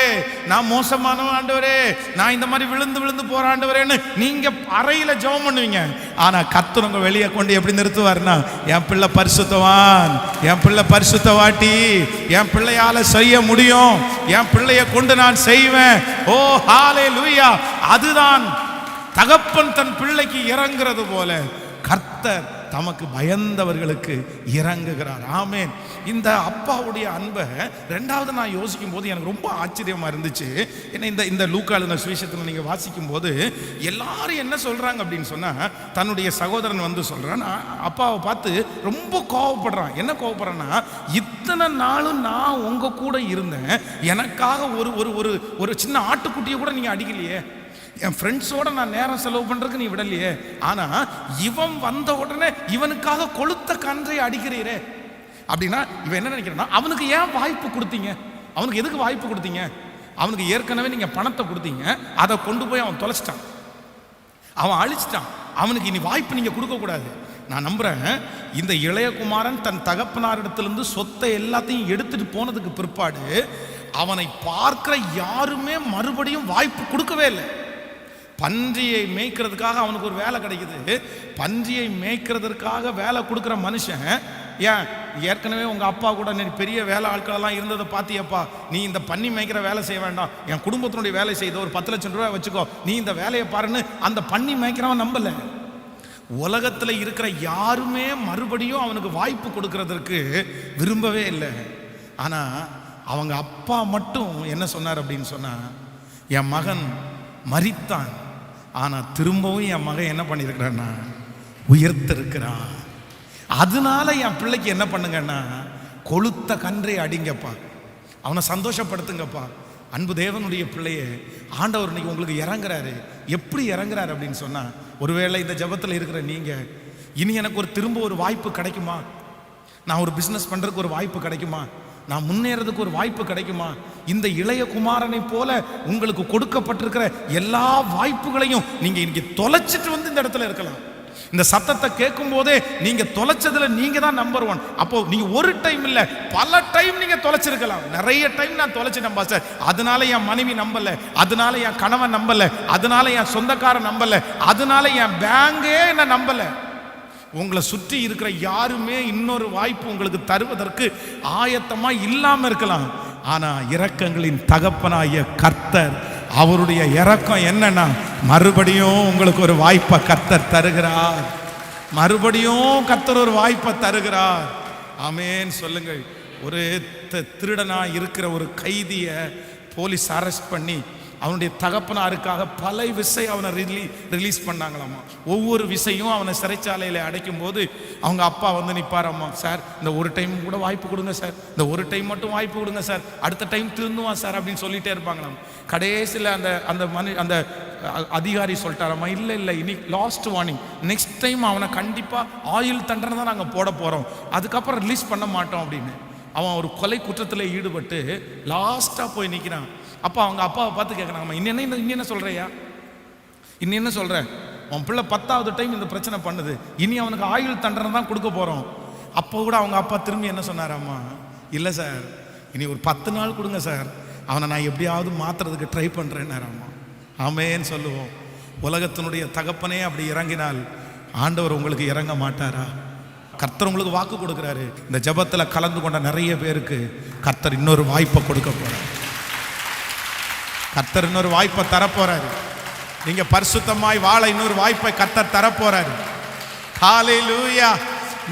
நான் மோசமானவன் ஆண்டவரே, நான் இந்த மாதிரி விழுந்து விழுந்து போற ஆண்டவரேன்னு நீங்க அறையில ஜெபம் பண்ணுவீங்க. ஆனா கர்த்தர் உங்க வெளியே கொண்டு எப்படி நிறுத்துவார்னா, என் பிள்ளை பரிசுத்தவான், என் பிள்ளை பரிசுத்தவாட்டி, என் பிள்ளையால செய்ய முடியும், என் பிள்ளைய கொண்டு நான் செய்வேன். ஓ ஹalleluya! அதுதான் தகப்பன் தன் பிள்ளைக்கு இறங்குறது போல கர்த்தர் தமக்கு பயந்தவர்களுக்கு இறங்குகிறார். ஆமென். இந்த அப்பாவுடைய அன்பை ரெண்டாவது நான் யோசிக்கும் போது எனக்கு ரொம்ப ஆச்சரியமா இருந்துச்சு. ஏன்னா இந்த லூக்கா எழுதின சுவிசேஷத்தில் நீங்க வாசிக்கும் போது எல்லாரும் என்ன சொல்றாங்க அப்படின்னு சொன்னா, தன்னுடைய சகோதரன் வந்து சொல்றான், அப்பாவை பார்த்து ரொம்ப கோவப்படுறான். என்ன கோவப்படுறான்னா, இத்தனை நாளும் நான் உங்க கூட இருந்தேன், எனக்காக ஒரு சின்ன ஆட்டுக்குட்டியை கூட நீங்க அடிக்கலையே, என் ஃப்ரெண்ட்ஸோட நான் நேரம் செலவு பண்றதுக்கு நீ விடலையே, ஆனா இவன் வந்த உடனே இவனுக்காக கொளுத்த கன்றை அடிக்கிறீரே அப்படின்னா இவன் என்ன நினைக்கிறான்னா, அவனுக்கு ஏன் வாய்ப்பு கொடுத்தீங்க? அவனுக்கு எதுக்கு வாய்ப்பு கொடுத்தீங்க? அவனுக்கு ஏற்கனவே நீங்க பணத்தை கொடுத்தீங்க, அதை கொண்டு போய் அவன் தொலைச்சிட்டான், அவன் அழிச்சிட்டான். அவனுக்கு இனி வாய்ப்பு நீங்க கொடுக்க கூடாது. நான் நம்புறேன், இந்த இளையகுமாரன் தன் தகப்பனாரிடத்திலிருந்து சொத்தை எல்லாத்தையும் எடுத்துட்டு போனதுக்கு பிற்பாடு அவனை பார்க்கிற யாருமே மறுபடியும் வாய்ப்பு கொடுக்கவே இல்லை. பன்றியை மேய்க்கிறதுக்காக அவனுக்கு ஒரு வேலை கிடைக்குது. பன்றியை மேய்க்கிறதுக்காக வேலை கொடுக்குற மனுஷன், ஏன் ஏற்கனவே உங்க அப்பா கூட பெரிய வேலை ஆட்களெல்லாம் இருந்ததை பார்த்தியப்பா, நீ இந்த பன்னி மேய்க்கிற வேலை செய்ய வேண்டாம், என் குடும்பத்தினுடைய வேலை செய்த ஒரு 10 லட்சம் ரூபாய் வச்சுக்கோ, நீ இந்த வேலையை பாருன்னு அந்த பன்னி மேய்க்கிறவன் நம்பல. உலகத்தில் இருக்கிற யாருமே மறுபடியும் அவனுக்கு வாய்ப்பு கொடுக்கறதற்கு விரும்பவே இல்லை. ஆனா அவங்க அப்பா மட்டும் என்ன சொன்னார் அப்படின்னு சொன்னா, என் மகன் மரித்தான், ஆனா திரும்பவும் என் மகன் என்ன பண்ணியிருக்கிறான்னா உயர்த்திருக்கிறான். அதனால என் பிள்ளைக்கு என்ன பண்ணுங்கன்னா, கொளுத்த கன்றை அடிங்கப்பா, அவனை சந்தோஷப்படுத்துங்கப்பா. அன்பு தேவனுடைய பிள்ளையே, ஆண்டவர் இன்னைக்கு உங்களுக்கு இறங்குறாரு. எப்படி இறங்குறாரு அப்படின்னு சொன்னா, ஒருவேளை இந்த ஜெபத்தில் இருக்கிற நீங்க, இனி எனக்கு திரும்ப ஒரு வாய்ப்பு கிடைக்குமா, நான் ஒரு பிஸ்னஸ் பண்றதுக்கு ஒரு வாய்ப்பு கிடைக்குமா, நான் முன்னேறதுக்கு ஒரு வாய்ப்பு கிடைக்குமா, இந்த இளைய குமாரனை போல உங்களுக்கு கொடுக்கப்பட்டிருக்கிற எல்லா வாய்ப்புகளையும் நீங்க இன்னைக்கு தொலைச்சிட்டு வந்து இந்த இடத்துல இருக்கலாம். இந்த சத்தத்தை கேட்கும் போதே நீங்க தொலைச்சதுல நீங்க தான் நம்பர் 1. அப்போ நீங்க ஒரு டைம் இல்ல, பல டைம் நீங்க தொலைச்சிருக்கலாம். நிறைய டைம் நான் தொலைச்சிட்டேன் பாஸ்டர், அதனால என் மனைவி நம்பல, அதனால என் கணவன் நம்பல, அதனால என் சொந்தக்காரன் நம்பல, அதனால என் பேங்கே என்ன நம்பல. உங்களை சுற்றி இருக்கிற யாருமே இன்னொரு வாய்ப்பு உங்களுக்கு தருவதற்கு ஆயத்தமா இல்லாம இருக்கலாம். ஆனா இரக்கங்களின் தகப்பனாகிய கர்த்தர், அவருடைய இரக்கம் என்னன்னா, மறுபடியும் உங்களுக்கு ஒரு வாய்ப்பை கர்த்தர் தருகிறார். மறுபடியும் கர்த்தர் ஒரு வாய்ப்பை தருகிறார். ஆமென் சொல்லுங்கள். ஒரு திருடனா இருக்கிற ஒரு கைதியை போலீஸ் அரெஸ்ட் பண்ணி அவனுடைய தகப்பனாருக்காக பல விசை அவனை ரிலீஸ் பண்ணாங்களாமா. ஒவ்வொரு விசையும் அவனை சிறைச்சாலையில் அடைக்கும் போது அவங்க அப்பா வந்து நிற்பாராம்மா, சார் இந்த ஒரு டைம் கூட வாய்ப்பு கொடுங்க சார், இந்த ஒரு டைம் மட்டும் வாய்ப்பு கொடுங்க சார், அடுத்த டைம் திருந்துவான் சார் அப்படின்னு சொல்லிட்டே இருப்பாங்களாம். கடைசியில் அந்த அதிகாரி சொல்லிட்டாராம்மா, இல்லை இனி லாஸ்ட் வார்னிங், நெக்ஸ்ட் டைம் அவனை கண்டிப்பாக ஆயுள் தண்டனை தான் நாங்கள் போட போகிறோம், அதுக்கப்புறம் ரிலீஸ் பண்ண மாட்டோம் அப்படின்னு. அவன் ஒரு கொலை குற்றத்தில் ஈடுபட்டு லாஸ்ட்டாக போய் நிற்கிறான். அப்போ அவங்க அப்பாவை பார்த்து கேட்குறாங்கம்மா, இன்னும் என்ன சொல்கிறையா, இன்னும் என்ன சொல்கிற, உன் பிள்ளை 10வது டைம் இந்த பிரச்சனை பண்ணுது, இனி அவனுக்கு ஆயுள் தண்டனை தான் கொடுக்க போகிறோம். அப்போ கூட அவங்க அப்பா திரும்பி என்ன சொன்னாராம்மா, இல்லை சார் இனி ஒரு 10 நாள் கொடுங்க சார், அவனை நான் எப்படியாவது மாற்றுறதுக்கு ட்ரை பண்ணுறேன்னாராம்மா. ஆமேன்னு சொல்லுவோம். உலகத்தினுடைய தகப்பனே அப்படி இறங்கினால் ஆண்டவர் உங்களுக்கு இறங்க மாட்டாரா? கர்த்தர் உங்களுக்கு வாக்கு கொடுக்குறாரு. இந்த ஜெபத்தில் கலந்து கொண்ட நிறைய பேருக்கு கர்த்தர் இன்னொரு வாய்ப்பை கொடுக்க போறார். கர்த்தர் இன்னொரு வாய்ப்பை தரப்போறாரு. நீங்க பரிசுத்தமாய் வாழ இன்னொரு வாய்ப்பை கர்த்தர் தரப்போறாரு. ஹல்லேலூயா.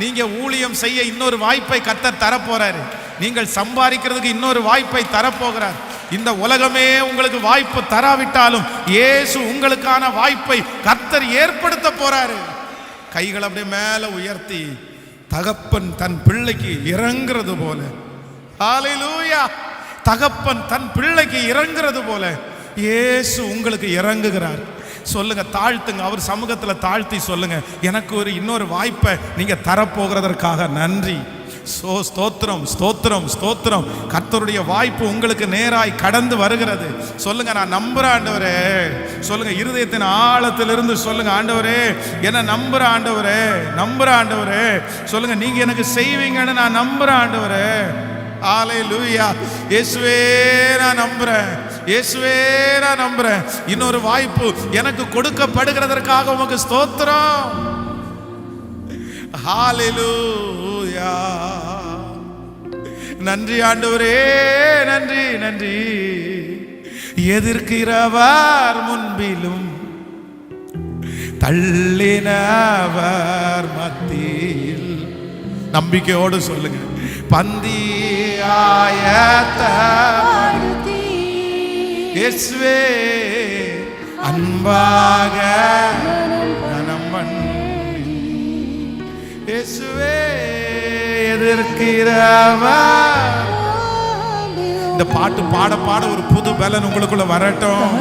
நீங்க ஊழியம் செய்ய இன்னொரு வாய்ப்பை கர்த்தர் தரப்போறாரு. நீங்கள் சம்பாதிக்கிறதுக்கு இன்னொரு வாய்ப்பை தரப்போகிறார். இந்த உலகமே உங்களுக்கு வாய்ப்பு தராவிட்டாலும் இயேசு உங்களுக்கான வாய்ப்பை கர்த்தர் ஏற்படுத்த போறாரு. கைகளை அப்படியே மேல உயர்த்தி தகப்பன் தன் பிள்ளைக்கு இறங்குறது போல, ஹல்லேலூயா, தகப்பன் தன் பிள்ளைக்கு இறங்குறது போல இயேசு உங்களுக்கு இறங்குகிறார். சொல்லுங்க, தாழ்த்துங்க, அவர் சமூகத்துல தாழ்த்தி சொல்லுங்க, எனக்கு ஒரு இன்னொரு வாய்ப்பை நீங்க தரப்போகிறதற்காக நன்றி. ஸ்தோத்திரம், ஸ்தோத்திரம், ஸ்தோத்திரம். கர்த்தருடைய வாய்ப்பு உங்களுக்கு நேராய் கடந்து வருகிறது. சொல்லுங்க, நான் நம்புறேன் ஆண்டவரே. சொல்லுங்க, இருதயத்தின் ஆழத்திலிருந்து சொல்லுங்க, ஆண்டவரே என்ன நம்புற ஆண்டவரே, நம்புற ஆண்டவரே. சொல்லுங்க, நீங்க எனக்கு செய்வீங்கன்னு நான் நம்புறேன் ஆண்டவரே. ஹல்லேலூயா. இயேசுவே நான் நம்புறேன், இயேசுவே நான் நம்புறேன். இன்னொரு வாய்ப்பு எனக்கு கொடுக்கப்படுகிறதற்காக உமக்கு ஸ்தோத்திரம். ஹல்லேலூயா. நன்றி ஆண்டவரே, நன்றி நன்றி. எதிர்க்கிறவர் முன்பிலும் தள்ளினவர் மத்தியில், நம்பிக்கையோடு சொல்லுங்க, பந்தி ஆயத்தப்படுத்தி இயேசுவே அன்பாக கனம் பண்ணி, இயேசுவே எதிர்க்கிறவர். இந்த பாட்டு பாட பாட ஒரு புது பலன் உங்களுக்குள்ள வரட்டும்.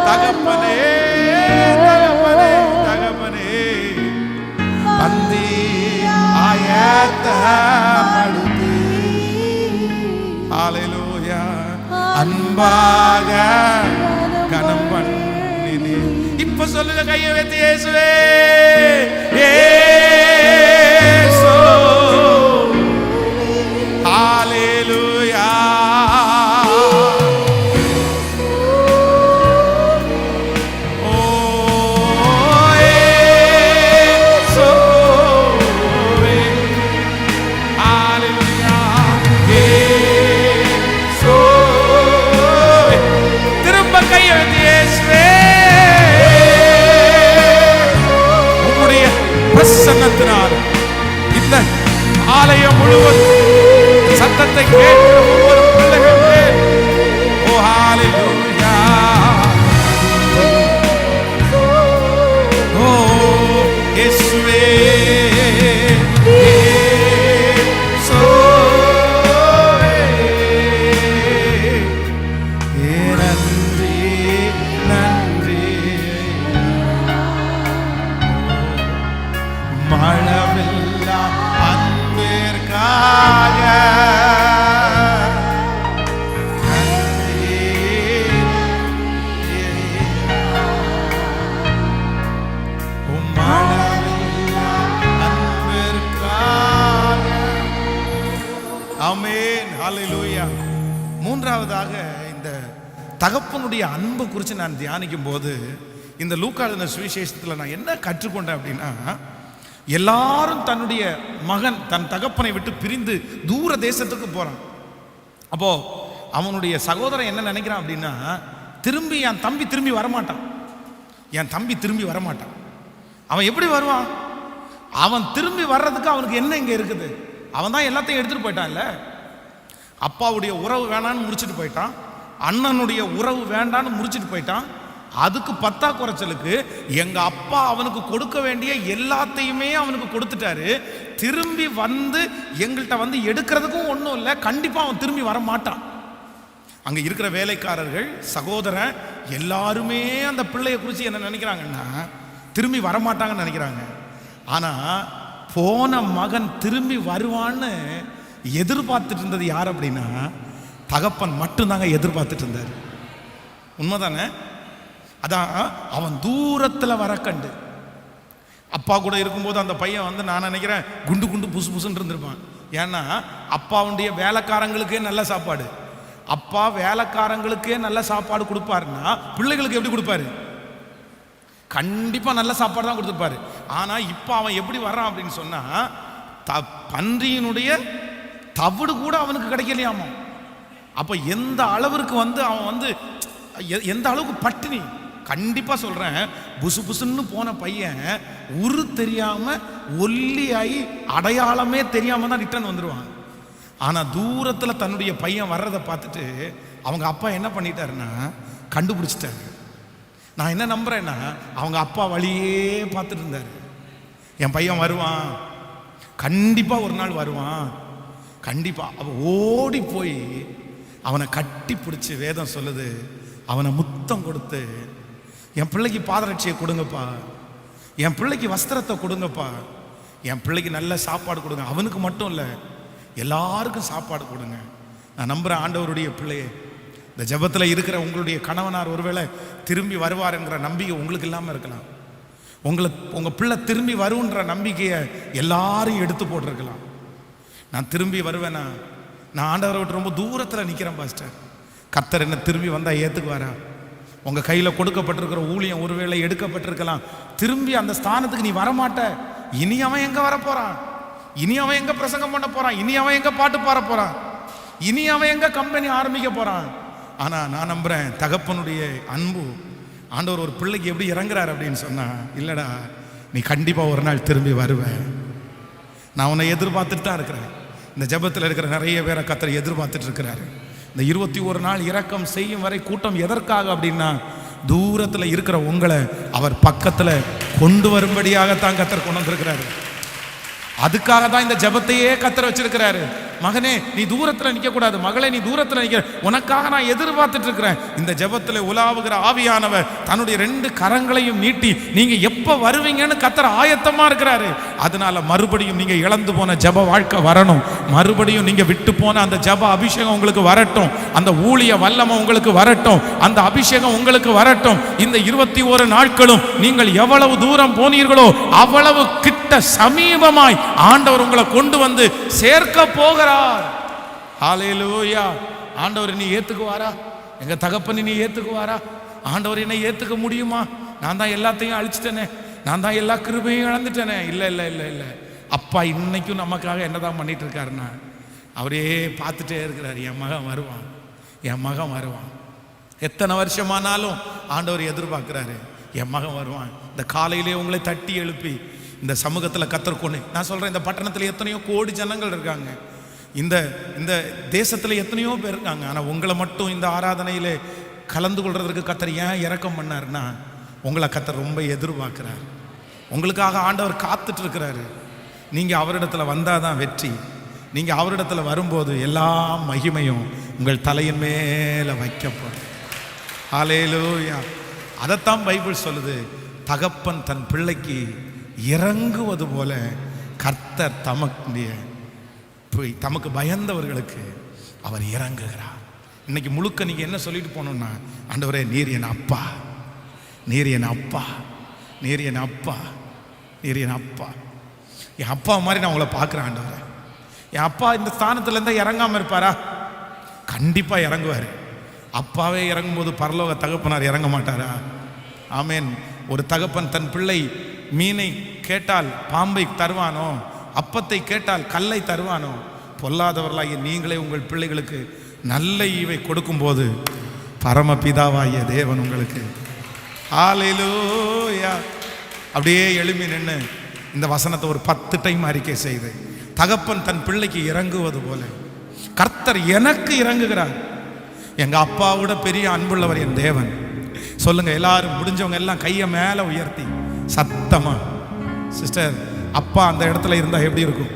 தகப்பனே, தகப்பனே, தகப்பனே, பந்தி ஆயத்தப்படுத்தி, ஹல்லேலூயா, அன்பாக கனம் பண்ணினே. இப்ப சொல்லுங்க, கையை வைத்து இயேசுவே, இயேசு, ஹல்லேலூயா. பிரசன்னத்தினால் இந்த ஆலயம் முழுவதும் சத்தத்தை கேட்கிற ஒவ்வொரு பிள்ளைகளுமே, ஓ ஹல்லேலூயா, ஓ இயேசுவே, நன்றி நன்றி. மழவில்லா அன்பிற்காக நன்றி. மழவில்லா அன்பிற்காக. ஆமென், ஹல்லேலூயா. மூன்றாவதாக, இந்த தகப்பனுடைய அன்பு குறித்து நான் தியானிக்கும் போது இந்த லூக்கா எழுதின சுவிசேஷத்தில் நான் என்ன கற்றுக்கொண்டேன் அப்படின்னா, எல்லாரும் தன்னுடைய மகன் தன் தகப்பனை விட்டு பிரிந்து தூர தேசத்துக்கு போறான். அப்போ அவனுடைய சகோதரன் என்ன நினைக்கிறான் அப்படின்னா, திரும்பி என் தம்பி திரும்பி வரமாட்டான், என் தம்பி திரும்பி வரமாட்டான். அவன் எப்படி வருவான்? அவன் திரும்பி வர்றதுக்கு அவனுக்கு என்ன இங்கே இருக்குது? அவன் தான் எல்லாத்தையும் எடுத்துட்டு போயிட்டான்ல. அப்பாவுடைய உறவு வேணான்னு முடிச்சுட்டு போயிட்டான், அண்ணனுடைய உறவு வேண்டான்னு முடிச்சுட்டு போயிட்டான். அதுக்கு பத்தா குறைச்சலுக்கு எங்க அப்பா அவனுக்கு கொடுக்க வேண்டிய எல்லாத்தையுமே அவனுக்கு கொடுத்துட்டாரு. திரும்பி வந்து எங்கள்கிட்ட வந்து எடுக்கிறதுக்கும் ஒன்றும் இல்லை, கண்டிப்பா அவன் திரும்பி வர மாட்டான். அங்க இருக்கிற வேலைக்காரர்கள், சகோதரன் எல்லாருமே அந்த பிள்ளைய குறித்து என்ன நினைக்கிறாங்கன்னா, திரும்பி வரமாட்டாங்கன்னு நினைக்கிறாங்க. ஆனா போன மகன் திரும்பி வருவான்னு எதிர்பார்த்துட்டு இருந்தது யார் அப்படின்னா, தகப்பன் மட்டும்தாங்க எதிர்பார்த்துட்டு இருந்தார். உண்மைதானே? அதான் அவன் தூரத்தில் வர கண்டு அப்பா கூட இருக்கும்போது அந்த பையன் வந்து நான் நினைக்கிறேன் குண்டு குண்டு புசு புசுன்னு இருந்திருப்பான். ஏன்னா அப்பாவுடைய வேலைக்காரங்களுக்கே நல்ல சாப்பாடு, அப்பா வேலைக்காரங்களுக்கே நல்ல சாப்பாடு கொடுப்பாருன்னா பிள்ளைகளுக்கு எப்படி கொடுப்பாரு? கண்டிப்பா நல்ல சாப்பாடு தான் கொடுத்துருப்பாரு. ஆனா இப்ப அவன் எப்படி வர்றான் அப்படின்னு சொன்னா, பன்றியினுடைய தவிடு கூட அவனுக்கு கிடைக்கலையாமா. அப்ப எந்த அளவிற்கு வந்து அவன் வந்து எந்த அளவுக்கு பட்டினி. கண்டிப்பா சொல்றேன், புசு புசுன்னு போன பையன் உரு தெரியாம ஒல்லியாகி அடையாளமே தெரியாம தான் ரிட்டர்ன் வந்துருவான். ஆனா தூரத்துல தன்னுடைய பையன் வர்றதை பார்த்துட்டு அவங்க அப்பா என்ன பண்ணிட்டாருன்னா கண்டுபிடிச்சிட்டாரு. நான் என்ன நம்புறேன்னா அவங்க அப்பா வழியே பார்த்துட்டு இருந்தாரு. என் பையன் வருவான், கண்டிப்பா ஒரு நாள் வருவான், கண்டிப்பா. அவ ஓடி போய் அவனை கட்டி பிடிச்சி, வேதம் சொல்லுது, அவனை முத்தம் கொடுத்து, என் பிள்ளைக்கு பாதரட்சியை கொடுங்கப்பா, என் பிள்ளைக்கு வஸ்திரத்தை கொடுங்கப்பா, என் பிள்ளைக்கு நல்ல சாப்பாடு கொடுங்க. அவனுக்கு மட்டும் இல்லை, எல்லாருக்கும் சாப்பாடு கொடுங்க. நான் நம்புறேன் ஆண்டவருடைய பிள்ளையே, இந்த ஜெபத்தில் இருக்கிற உங்களுடைய கணவனார் ஒருவேளை திரும்பி வருவாருங்கிற நம்பிக்கை உங்களுக்கு இல்லாமல் இருக்கலாம். உங்கள் பிள்ளை திரும்பி வருன்ற நம்பிக்கையை எல்லாரும் எடுத்து போட்டிருக்கலாம். நான் திரும்பி வருவேனா? நான் ஆண்டவரை விட்டு ரொம்ப தூரத்தில் நிற்கிறேன் பாஸ்டர். கர்த்தர் என்ன திரும்பி வந்தால் ஏற்றுக்குவாரா? உங்கள் கையில் கொடுக்கப்பட்டிருக்கிற ஊழியம் ஒருவேளை எடுக்கப்பட்டிருக்கலாம். திரும்பி அந்த ஸ்தானத்துக்கு நீ வரமாட்ட. இனி அவன் எங்கே வரப்போகிறான்? இனி அவன் எங்கே பிரசங்கம் பண்ண போகிறான்? இனி அவன் எங்கே பாட்டு பாட போகிறான்? இனி அவன் எங்கே கம்பெனி ஆரம்பிக்க போகிறான்? ஆனால் நான் நம்புகிறேன், தகப்பனுடைய அன்பு, ஆண்டவர் ஒரு பிள்ளைக்கு எப்படி இறங்குறாரு அப்படின்னு சொன்னா, இல்லைடா நீ கண்டிப்பாக ஒரு நாள் திரும்பி வருவேன், நான் உன்னை எதிர்பார்த்துட்டு தான் இருக்கிறேன். இந்த ஜெபத்தில் இருக்கிற நிறைய பேரை கர்த்தர் எதிர்பார்த்துட்டு இருக்கிறாரு. இந்த 21 நாள் இரக்கம் செய்யும் வரை கூட்டம் எதற்காக அப்படின்னா, தூரத்தில் இருக்கிற உங்களை அவர் பக்கத்தில் கொண்டு வரும்படியாகத்தான் கர்த்தர் கொண்டு வந்திருக்கிறாரு. அதுக்காக தான் இந்த ஜெபத்தையே கர்த்தர் வச்சிருக்கிறாரு. மகனே நீ தூரத்தில் நிற்க கூடாது, மகளே நீ தூரத்தில் நிற்கிற, உனக்காக நான் எதிர்பார்த்துட்டு இருக்கிறேன். இந்த ஜெபத்தில் உலாவுகிற ஆவியானவர் தன்னுடைய 2 கரங்களையும் நீட்டி நீங்க எப்ப வருவீங்கன்னு கர்த்தர் ஆயத்தமா இருக்கிறாரு. அதனால மறுபடியும் நீங்க இழந்து போன ஜெப வாழ்க்கை வரணும், மறுபடியும் நீங்க விட்டு போன அந்த ஜெப அபிஷேகம் உங்களுக்கு வரட்டும், அந்த ஊழிய வல்லமை உங்களுக்கு வரட்டும், அந்த அபிஷேகம் உங்களுக்கு வரட்டும். இந்த 21 நாட்களும் நீங்கள் எவ்வளவு தூரம் போனீர்களோ அவ்வளவு கிட்ட சமீபமாய் ஆண்டவர் உங்களை கொண்டு வந்து சேர்க்க போகிறார். ஹல்லேலூயா. ஆண்டவர் நீ ஏத்துக்குவாரா? எங்க தகப்பன் நீ ஏத்துக்குவாரா? ஆண்டவர் என்னை ஏத்துக்க முடியுமா? நான் தான் எல்லாத்தையும் அழிச்சிட்டேனே, நான் தான் எல்லா கிருபையும் இழந்துட்டேனே. இல்லை இல்லை இல்லை இல்லை, அப்பா இன்னைக்கும் நமக்காக என்னதான் பண்ணிட்டு இருக்காருன்னா, அவரே பார்த்துட்டே இருக்கிறார். என் மகன் வருவான், என் மகன் வருவான். எத்தனை வருஷமானாலும் ஆண்டவர் எதிர்பார்க்கிறாரு, என் மகன் வருவான். இந்த காலையிலே உங்களை தட்டி எழுப்பி இந்த சமூகத்தில் கர்த்தர் கொண்டு, நான் சொல்றேன், இந்த பட்டணத்தில் எத்தனையோ கோடி ஜனங்கள் இருக்காங்க, இந்த இந்த தேசத்தில் எத்தனையோ பேர் இருக்காங்க. ஆனால் உங்களை மட்டும் இந்த ஆராதனையிலே கலந்து கொள்றதுக்கு கர்த்தர் ஏன் இரக்கம் பண்ணாருன்னா, உங்களை கர்த்தர் ரொம்ப எதிர்பார்க்கிறார். உங்களுக்காக ஆண்டவர் காத்துட்டு இருக்கிறாரு. நீங்கள் அவரிடத்துல வந்தாதான் வெற்றி. நீங்கள் அவரிடத்துல வரும்போது எல்லா மகிமையும் உங்கள் தலையின் மேலே வைக்கப்படும். ஹல்லேலூயா. அதைத்தான் பைபிள் சொல்லுது, தகப்பன் தன் பிள்ளைக்கு இறங்குவது போல கர்த்தர் தமக்கு பயந்தவர்களுக்கு அவர் இறங்குகிறார். இன்னைக்கு முழுக்க நீங்க என்ன சொல்லிட்டு போனோம்னா, ஆண்டவரே நீர் என் அப்பா, நீர் என் அப்பா, நீர் என் அப்பா, நீர் என் அப்பா. என் அப்பா மாதிரி நான் உங்களை பார்க்குறேன் ஆண்டவரே. என் அப்பா இந்த ஸ்தானத்துல இருந்தா இறங்காம இருப்பாரா? கண்டிப்பா இறங்குவாரு. அப்பாவே இறங்கும்போது பரலோக தகப்பனார் இறங்க மாட்டாரா? ஆமேன். ஒரு தகப்பன் தன் பிள்ளை மீனை கேட்டால் பாம்பை தருவானோ, அப்பத்தை கேட்டால் கல்லை தருவானோ, பொல்லாதவர்களாகிய நீங்களே உங்கள் பிள்ளைகளுக்கு நல்ல ஈவை கொடுக்கும்போது பரமபிதாவாகிய தேவன் உங்களுக்கு. ஹல்லேலூயா. அப்படியே எழுப்பி நின்று இந்த வசனத்தை ஒரு 10 டைம் அறிக்கை செய்து, தகப்பன் தன் பிள்ளைக்கு இறங்குவது போல கர்த்தர் எனக்கு இறங்குகிறார். எங்க அப்பாவோட பெரிய அன்புள்ளவர் என் தேவன். சொல்லுங்க எல்லாரும், முடிஞ்சவங்க எல்லாம் கையை மேல உயர்த்தி சத்தமா. சிஸ்டர், அப்பா அந்த இடத்துல இருந்தா எப்படி இருக்கும்?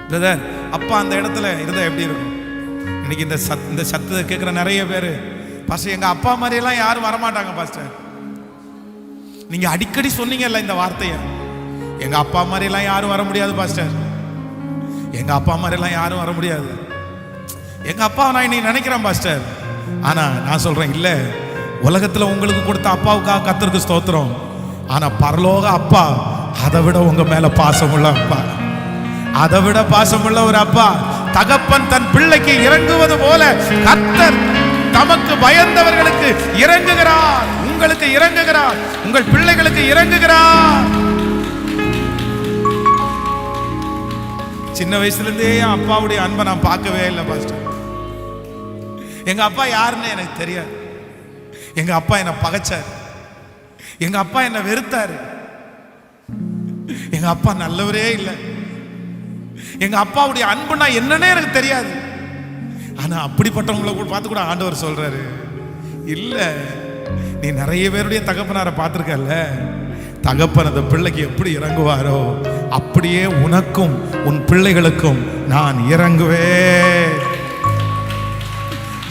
பிரதர், அப்பா அந்த இடத்துல இருந்தா எப்படி இருக்கும்? இன்னைக்கு இந்த சத்தத்தை கேட்குற நிறைய பேர், பாஸ்டர் எங்க அப்பா மாதிரி எல்லாம் யாரும் வரமாட்டாங்க பாஸ்டர். நீங்க அடிக்கடி சொன்னீங்கல்ல இந்த வார்த்தையை, எங்க அப்பா மாதிரி எல்லாம் யாரும் வர முடியாது பாஸ்டர், எங்க அப்பா மாதிரி எல்லாம் யாரும் வர முடியாது. எங்க அப்பாவை நான் இன்னைக்கு நினைக்கிறேன் பாஸ்டர். ஆனா நான் சொல்றேன், இல்ல, உலகத்துல உங்களுக்கு கொடுத்த அப்பாவுக்காக கர்த்தருக்கு ஸ்தோத்திரம். ஆனா பரலோக அப்பா அதை விட உங்க மேல பாசமுள்ள அப்பா, அதை விட பாசமுள்ள ஒரு அப்பா. தகப்பன் தன் பிள்ளைக்கு இறங்குவது போல கர்த்தர் தமக்கு பயந்தவர்களுக்கு இறங்குகிறார். உங்களுக்கு இறங்குகிறார், உங்கள் பிள்ளைகளுக்கு இறங்குகிறார். சின்ன வயசுல இருந்தே என் அப்பாவுடைய அன்பை நான் பார்க்கவே இல்லை பாஸ்டர். எங்க அப்பா யாருன்னு எனக்கு தெரியாது. எங்க அப்பா என்னை பகைச்சார், எங்க அப்பா என்னை வெறுத்தாரு, எங்க அப்பா நல்லவரே இல்லை. எங்க அப்பாவுடைய அன்புனா என்னன்னே எனக்கு தெரியாது. ஆனா அப்படிப்பட்டவங்களை கூட பார்த்து கூட ஆண்டவர் சொல்றாரு, இல்ல நீ நிறைய பேருடைய தகப்பனாரை பார்த்திருக்கல, தகப்பன் அந்த பிள்ளைக்கு எப்படி இறங்குவாரோ அப்படியே உனக்கும் உன் பிள்ளைகளுக்கும் நான் இறங்குவேன்,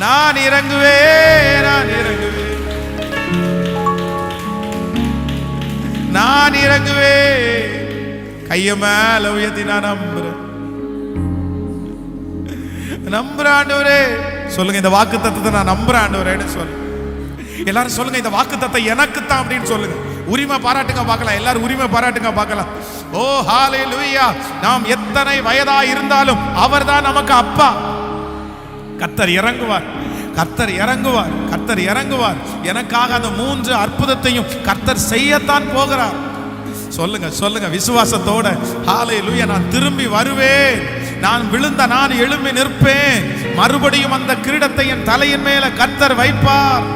நான் இறங்குவேன், நான் இறங்குவேன், நான் இறங்குவேன். கைய மேல உயர்த்தி நான் நம்புறேன், நம்புறேன் ஆண்டவரே. சொல்லுங்க, இந்த வாக்கு தத்தத்தை நான் நம்புறேன் ஆண்டவரேன்னு சொல்லுங்க. எல்லாரும் சொல்லுங்க, இந்த வாக்கு தத்தம் எனக்கு தான் அப்படின்னு சொல்லுங்க. உரிமை பாராட்டுங்க பார்க்கலாம், எல்லாரும் உரிமை பாராட்டுங்க பார்க்கலாம். ஓ ஹalleluya. நாம் எத்தனை வயதா இருந்தாலும் அவர்தான் நமக்கு அப்பா. கர்த்தர் இறங்குவார், கர்த்தர் இறங்குவார், கர்த்தர் இறங்குவார். எனக்காக அந்த 3 அற்புதத்தையும் கர்த்தர் செய்யத்தான் போகிறார். சொல்லுங்க சொல்லுங்க விசுவாசத்தோட, ஹalleluya. நான் திரும்பி வருவேன், நான் விழுந்த நான் எழும்பி நிற்பேன், மறுபடியும் அந்த கிரீடத்தை என் தலையின் மேல கர்த்தர் வைப்பார்.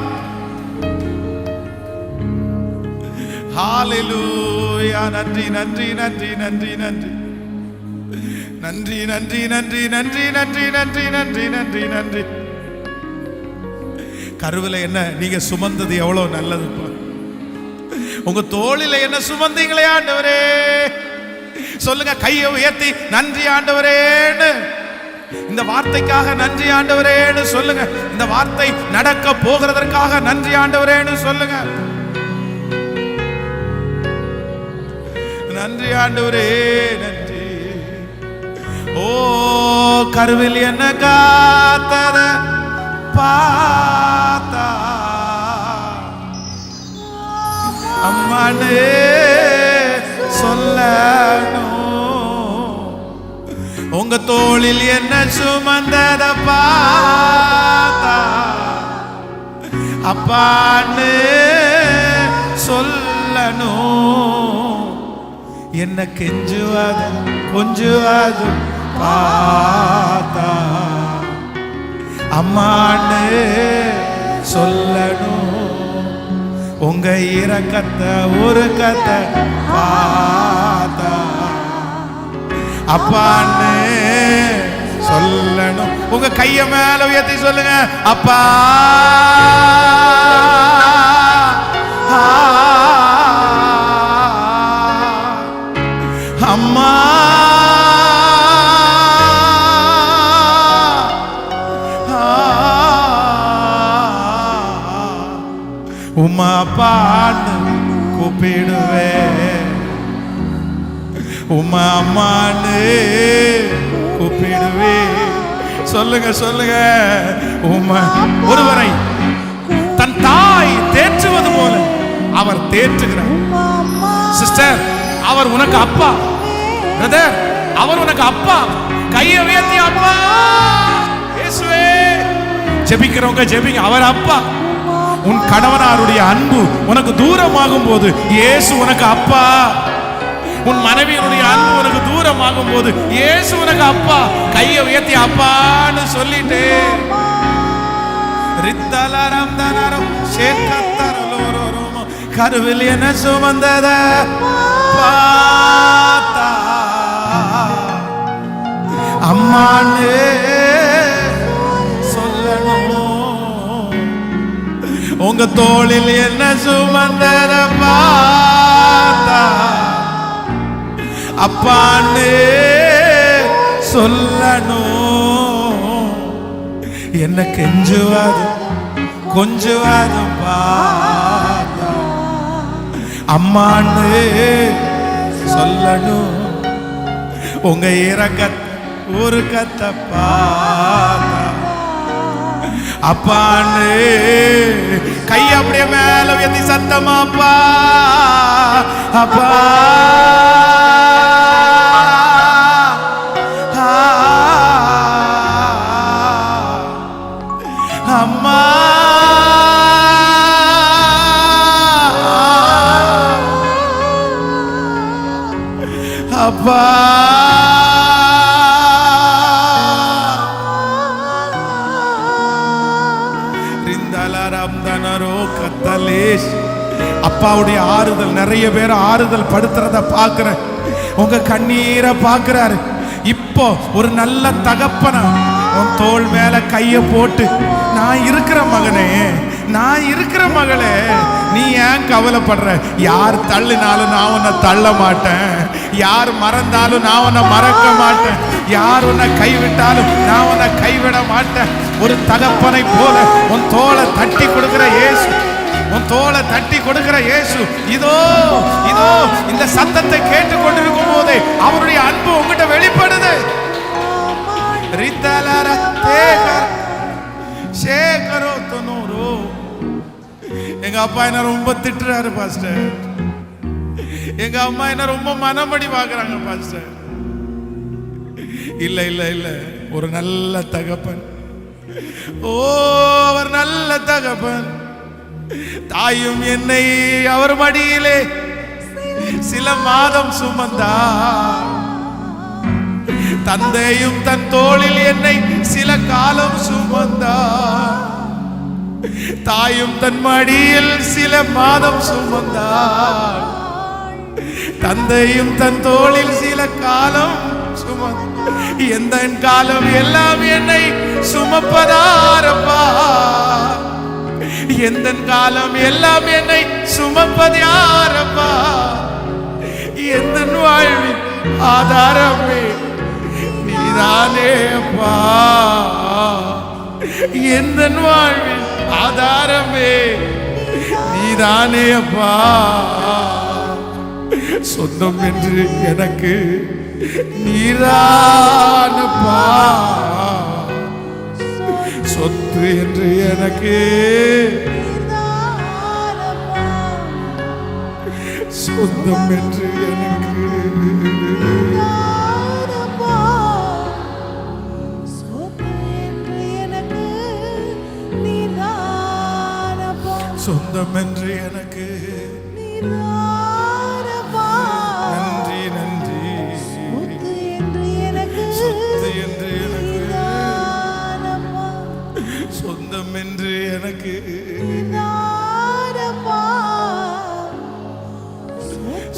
ஹalleluya. நன்றி நன்றி நன்றி நன்றி நன்றி நன்றி நன்றி நன்றி நன்றி நன்றி நன்றி நன்றி நன்றி நன்றி. கருவில என்ன நீங்க சுமந்தது எவ்வளவு நல்லதுப்பா. உங்க தோளில என்ன சுமந்தீங்களே ஆண்டவரே. சொல்லுங்க, கையை உயர்த்தி நன்றி ஆண்டவரேன்னு, இந்த வார்த்தைக்காக நன்றி ஆண்டவரேன்னு சொல்லுங்க. இந்த வார்த்தை நடக்க போகிறதற்காக நன்றி ஆண்டவரேன்னு சொல்லுங்க. நன்றி ஆண்டவரே, நன்றி. ஓ கருவில் என்ன காத்தத பார்த்தா அம்மானே சொல்லணும், உங்க தோளில் என்ன சுமந்தத பார்த்தா அப்பான்னு சொல்லணும், என்ன கெஞ்சுவாது கொஞ்சுவாது பார்த்தா அம்மான்னு சொல்லணும், உங்க இரக்கத்தை ஒரு கத்தை பார்த்தா அப்பான்னு சொல்லணும். உங்க கைய மேல உயர்த்தி சொல்லுங்க, அப்பா அம்மா உம்மா அப்பான்னு கூப்பிடுவேன், உம்மா அம்மான்னு கூப்பிடுவேன். சொல்லுங்க சொல்லுங்க, உம்மா ஒருவரை தன் தாய் தேற்றுவது போல அவர் தேற்றுகிறார். சிஸ்டர், அவர் உனக்கு அப்பா. பிரதர், அவர் உனக்கு அப்பா. கையை உயர்த்தி அப்பா இயேசுவே. ஜெபிக்கிறவங்க ஜெபிங்க, அவர் அப்பா. உன் கணவனாருடைய அன்பு உனக்கு தூரமாகும் போது இயேசு உனக்கு அப்பா. உன் மனைவியினுடைய அன்பு உனக்கு தூரமாகும் போது இயேசு உனக்கு அப்பா. கையை உயர்த்தி அப்பான்னு சொல்லிட்டு ரித்தலரம் தனரம் சேக்கத்தரலோரோரோமோ கருவில் என்ன சுமந்தத பார்த்தா அம்மான்னு சொல்லணும், உங்க தோளில் என்ன சுமந்தத பார்த்தா அப்பான்னு சொல்லணும், என்ன கெஞ்சுவாது கொஞ்சுவாது பார்த்தா அம்மான்னு சொல்லணும், உங்க இரக்க ஒரு கத்த பார்த்தா அப்பான்னு. கை அப்படியே மேல உயர்த்தி சத்தமா அப்பா அப்பா அம்மா அப்பா அப்பாவுடைய ஆறுதல், நிறைய பேர் ஆறுதல் படுத்துறத பார்க்கிறேன். உங்க கண்ணீரை பார்க்கிறாரு. இப்போ ஒரு நல்ல தகப்பனா உன் தோள் மேல கைய போட்டு, நான் இருக்கிற மகனே, நான் இருக்கிற மகளே, நீ ஏன் கவலைப்படுற? யார் தள்ளினாலும் நான் உன்னை தள்ள மாட்டேன், யார் மறந்தாலும் நான் உன்னை மறக்க மாட்டேன், யார் உன்னை கைவிட்டாலும் நான் உன்னை கைவிட மாட்டேன். ஒரு தகப்பனை போல உன் தோளை தட்டி கொடுக்கிற இயேசு, உன் தோளை தட்டி கொடுக்கிற இயேசு இதோ இதோ இந்த சத்தத்தை கேட்டு கொண்டிருக்கும் போதே அவருடைய அன்பு உங்ககிட்ட வெளிப்படுது. எங்க அப்பா என்ன ரொம்ப திட்டுறாரு பாஸ்டர், எங்க அம்மா என்ன ரொம்ப மனமடி பாக்குறாங்க பாஸ்டர். இல்ல இல்ல இல்ல, ஒரு நல்ல தகப்பன், ஓ அவர் நல்ல தகப்பன். தாயும் என்னை அவர் மடியிலே சில மாதம் சுமந்தார், தந்தையும் தன் தோளில் என்னை சில காலம் சுமந்தார். தாயும் தன் மடியில் சில மாதம் சுமந்தார், தந்தையும் தன் தோளில் சில காலம் சுமந்தார். எந்த காலம் எல்லாம் என்னை சுமப்பதாரப்பா, எந்த காலம் எல்லாம் என்னை சுமப்பது யாரப்பா? எந்த வாழ்வின் ஆதாரமே நீதானே அப்பா, எந்த வாழ்வின் ஆதாரமே நீதானே அப்பா. சொந்தம் என்று எனக்கு நீதானப்பா, சொத்து என்று எனக்கு சொந்தம் என்று எனக்கு சொந்தம் என்று எனக்கு நன்றி நன்றி. சொத்து என்று எனக்கு சொந்தம் என்று எனக்கு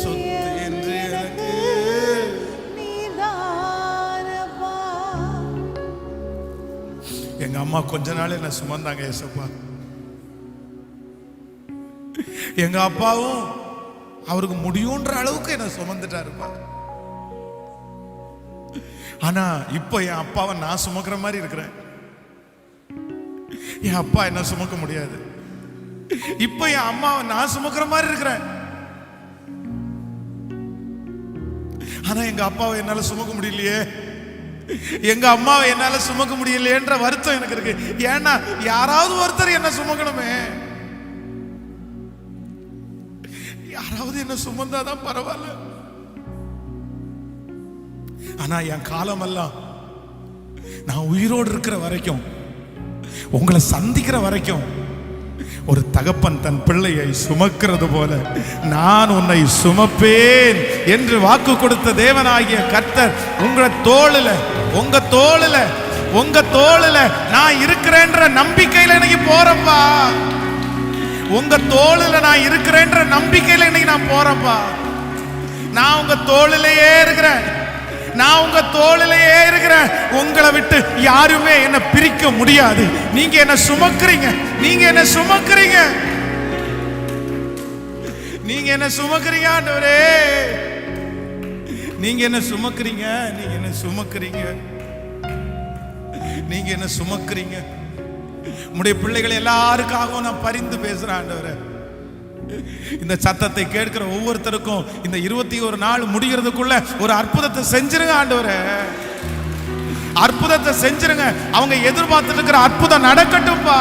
சொத்து என்று எனக்கு. எங்க அம்மா கொஞ்ச நாள் என்ன சுமந்தாங்க ஏசப்பா. எங்க அப்பாவும் அவருக்கு முடியுன்ற அளவுக்கு என்ன சுமந்துட்டாருப்பா. ஆனா இப்போ என் அப்பாவை நான் சுமக்கிற மாதிரி இருக்கிறேன், என் அப்பா என்ன சுமக்க முடியாது. இப்போ என் அம்மாவை நான் சுமக்கிற மாதிரி இருக்கிறேன், ஆனா எங்க அப்பாவை என்னால சுமக்க முடியலையே, எங்க அம்மாவை என்னால சுமக்க முடியலையேன்ற வருத்தம் எனக்கு இருக்கு. ஏன்னா யாராவது ஒருத்தர் என்ன சுமக்கணுமே, யாராவது என்ன சுமந்தாதான் பரவாயில்ல. ஆனா என் காலமெல்லாம் நான் உயிரோடு இருக்கிற வரைக்கும், உங்களை சந்திக்கிற வரைக்கும், ஒரு தகப்பன் தன் பிள்ளையை சுமக்கிறது போல நான் உன்னை சுமப்பேன் என்று வாக்கு கொடுத்த தேவனாகிய கர்த்தர் உங்க தோளுல நான் இருக்கிறேன்ற நம்பிக்கையில இன்னைக்கு போறப்பா. உங்க தோளுல நான் இருக்கிறேன்ற நம்பிக்கையில இன்னைக்கு நான் போறப்பா. நான் உங்க தோளிலேயே இருக்கிறேன், நான் உங்க தோளிலேயே இருக்கிறேன். உங்களை விட்டு யாருமே என்ன பிரிக்க முடியாது. நீங்க என்ன சுமக்குறீங்க, நீங்க என்ன சுமக்குறீங்க, நீங்க என்ன சுமக்குறீங்க ஆண்டவரே, நீங்க என்ன சுமக்குறீங்க, நீங்க என்ன சுமக்குறீங்க, நீங்க என்ன சுமக்குறீங்க. உம்முடைய பிள்ளைகள் எல்லாருக்காகவும் நான் பரிந்து பேசுறேன் ஆண்டவரே. இந்த சத்தத்தை கேட்கிற ஒவ்வொருத்தருக்கும் இந்த 21 நாள் முடிகிறதுக்குள்ள ஒரு அற்புதத்தை செஞ்சிருங்க ஆண்டவரே, அற்புதத்தை செஞ்சிருங்க. அவங்க எதிர்பார்த்துட்டு இருக்கிற அற்புதம் நடக்கட்டும்பா.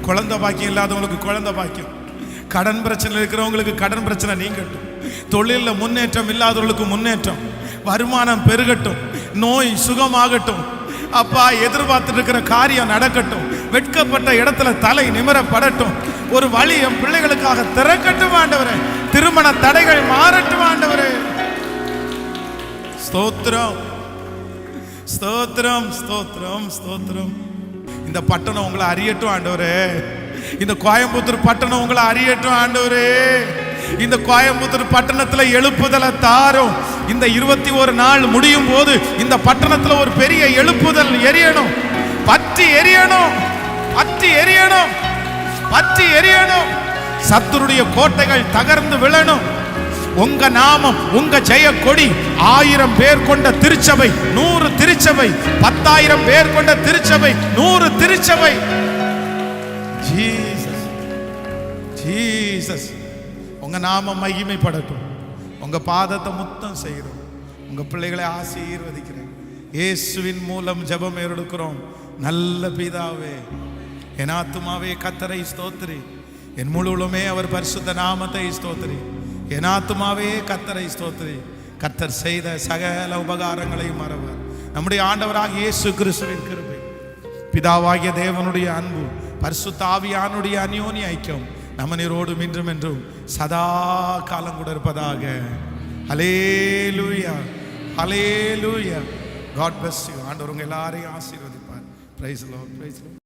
குழந்தை பாக்கியம் இல்லாதவங்களுக்கு குழந்தை பாக்கியம், கடன் பிரச்சனை இருக்கிறவங்களுக்கு கடன் பிரச்சனை நீங்கட்டும், தொழிலில் முன்னேற்றம் இல்லாதவர்களுக்கு முன்னேற்றம், வருமானம் பெருகட்டும், நோய் சுகமாகட்டும். அப்பா எதிர்பார்த்துட்டு இருக்கிற காரியம் நடக்கட்டும், வெட்கப்பட்ட இடத்துல தலை நிமிரப்படட்டும், ஒரு வழி என் பிள்ளைகளுக்காக திறக்கட்டும் ஆண்டவரே, திருமண தடைகள் மாறட்டும் ஆண்டவரே. ஸ்தோத்திரம் ஸ்தோத்திரம் ஸ்தோத்திரம் ஸ்தோத்திரம். இந்த பட்டணம் உங்களை அறியட்டும் ஆண்டவரே, இந்த கோயம்புத்தூர் பட்டணம் உங்களை அறியட்டும் ஆண்டவரே. இந்த கோயம்புத்தூர் பட்டணத்துல எழுப்புதலை தாரும். இந்த 21 நாள் முடியும் போது இந்த பட்டணத்துல ஒரு பெரிய எழுப்புதல் எரியணும், பற்றி எரியணும், பற்றி எரியணும், பற்றி எரியணும். சத்துருடைய கோட்டைகள் தகர்ந்து விழணும். உங்க நாமம், உங்க ஜெய கொடி 1000 பேர் கொண்ட திருச்சபை 100 திருச்சபை, 10,000 பேர் கொண்ட திருச்சபை 100 திருச்சபை. ஜீசஸ், ஜீசஸ், உங்க நாமம் மகிமைப்படட்டும். உங்க பாதத்தை முத்தம் செய்கிறோம். உங்க பிள்ளைகளை ஆசீர்வதிக்கிறேன். இயேசுவின் மூலம் ஜெபம் எடுக்கிறோம். நல்ல பிதாவே, என் ஆத்துமாவே கர்த்தரை ஸ்தோத்திரி, என் முழுவதுமே அவர் பரிசுத்த நாமத்தை ஸ்தோத்திரி. என் ஆத்துமாவே கர்த்தரை ஸ்தோத்திரி. கர்த்தர் செய்த சகல உபகாரங்களையும் மறவர். நம்முடைய ஆண்டவராகிய இயேசு கிறிஸ்துவின் கிருபை, பிதாவாகிய தேவனுடைய அன்பு, பரிசுத்த ஆவியானுடைய அந்யோன்ய ஐக்கியம் நம்ம நீரோடும் இன்றும் என்றும் சதா காலம் கூட இருப்பதாக. ஹல்லேலூயா, ஹல்லேலூயா. God bless you. ஆண்டவர் உங்க எல்லாரையும் ஆசீர்வதிப்பார். Praise the Lord, praise the Lord.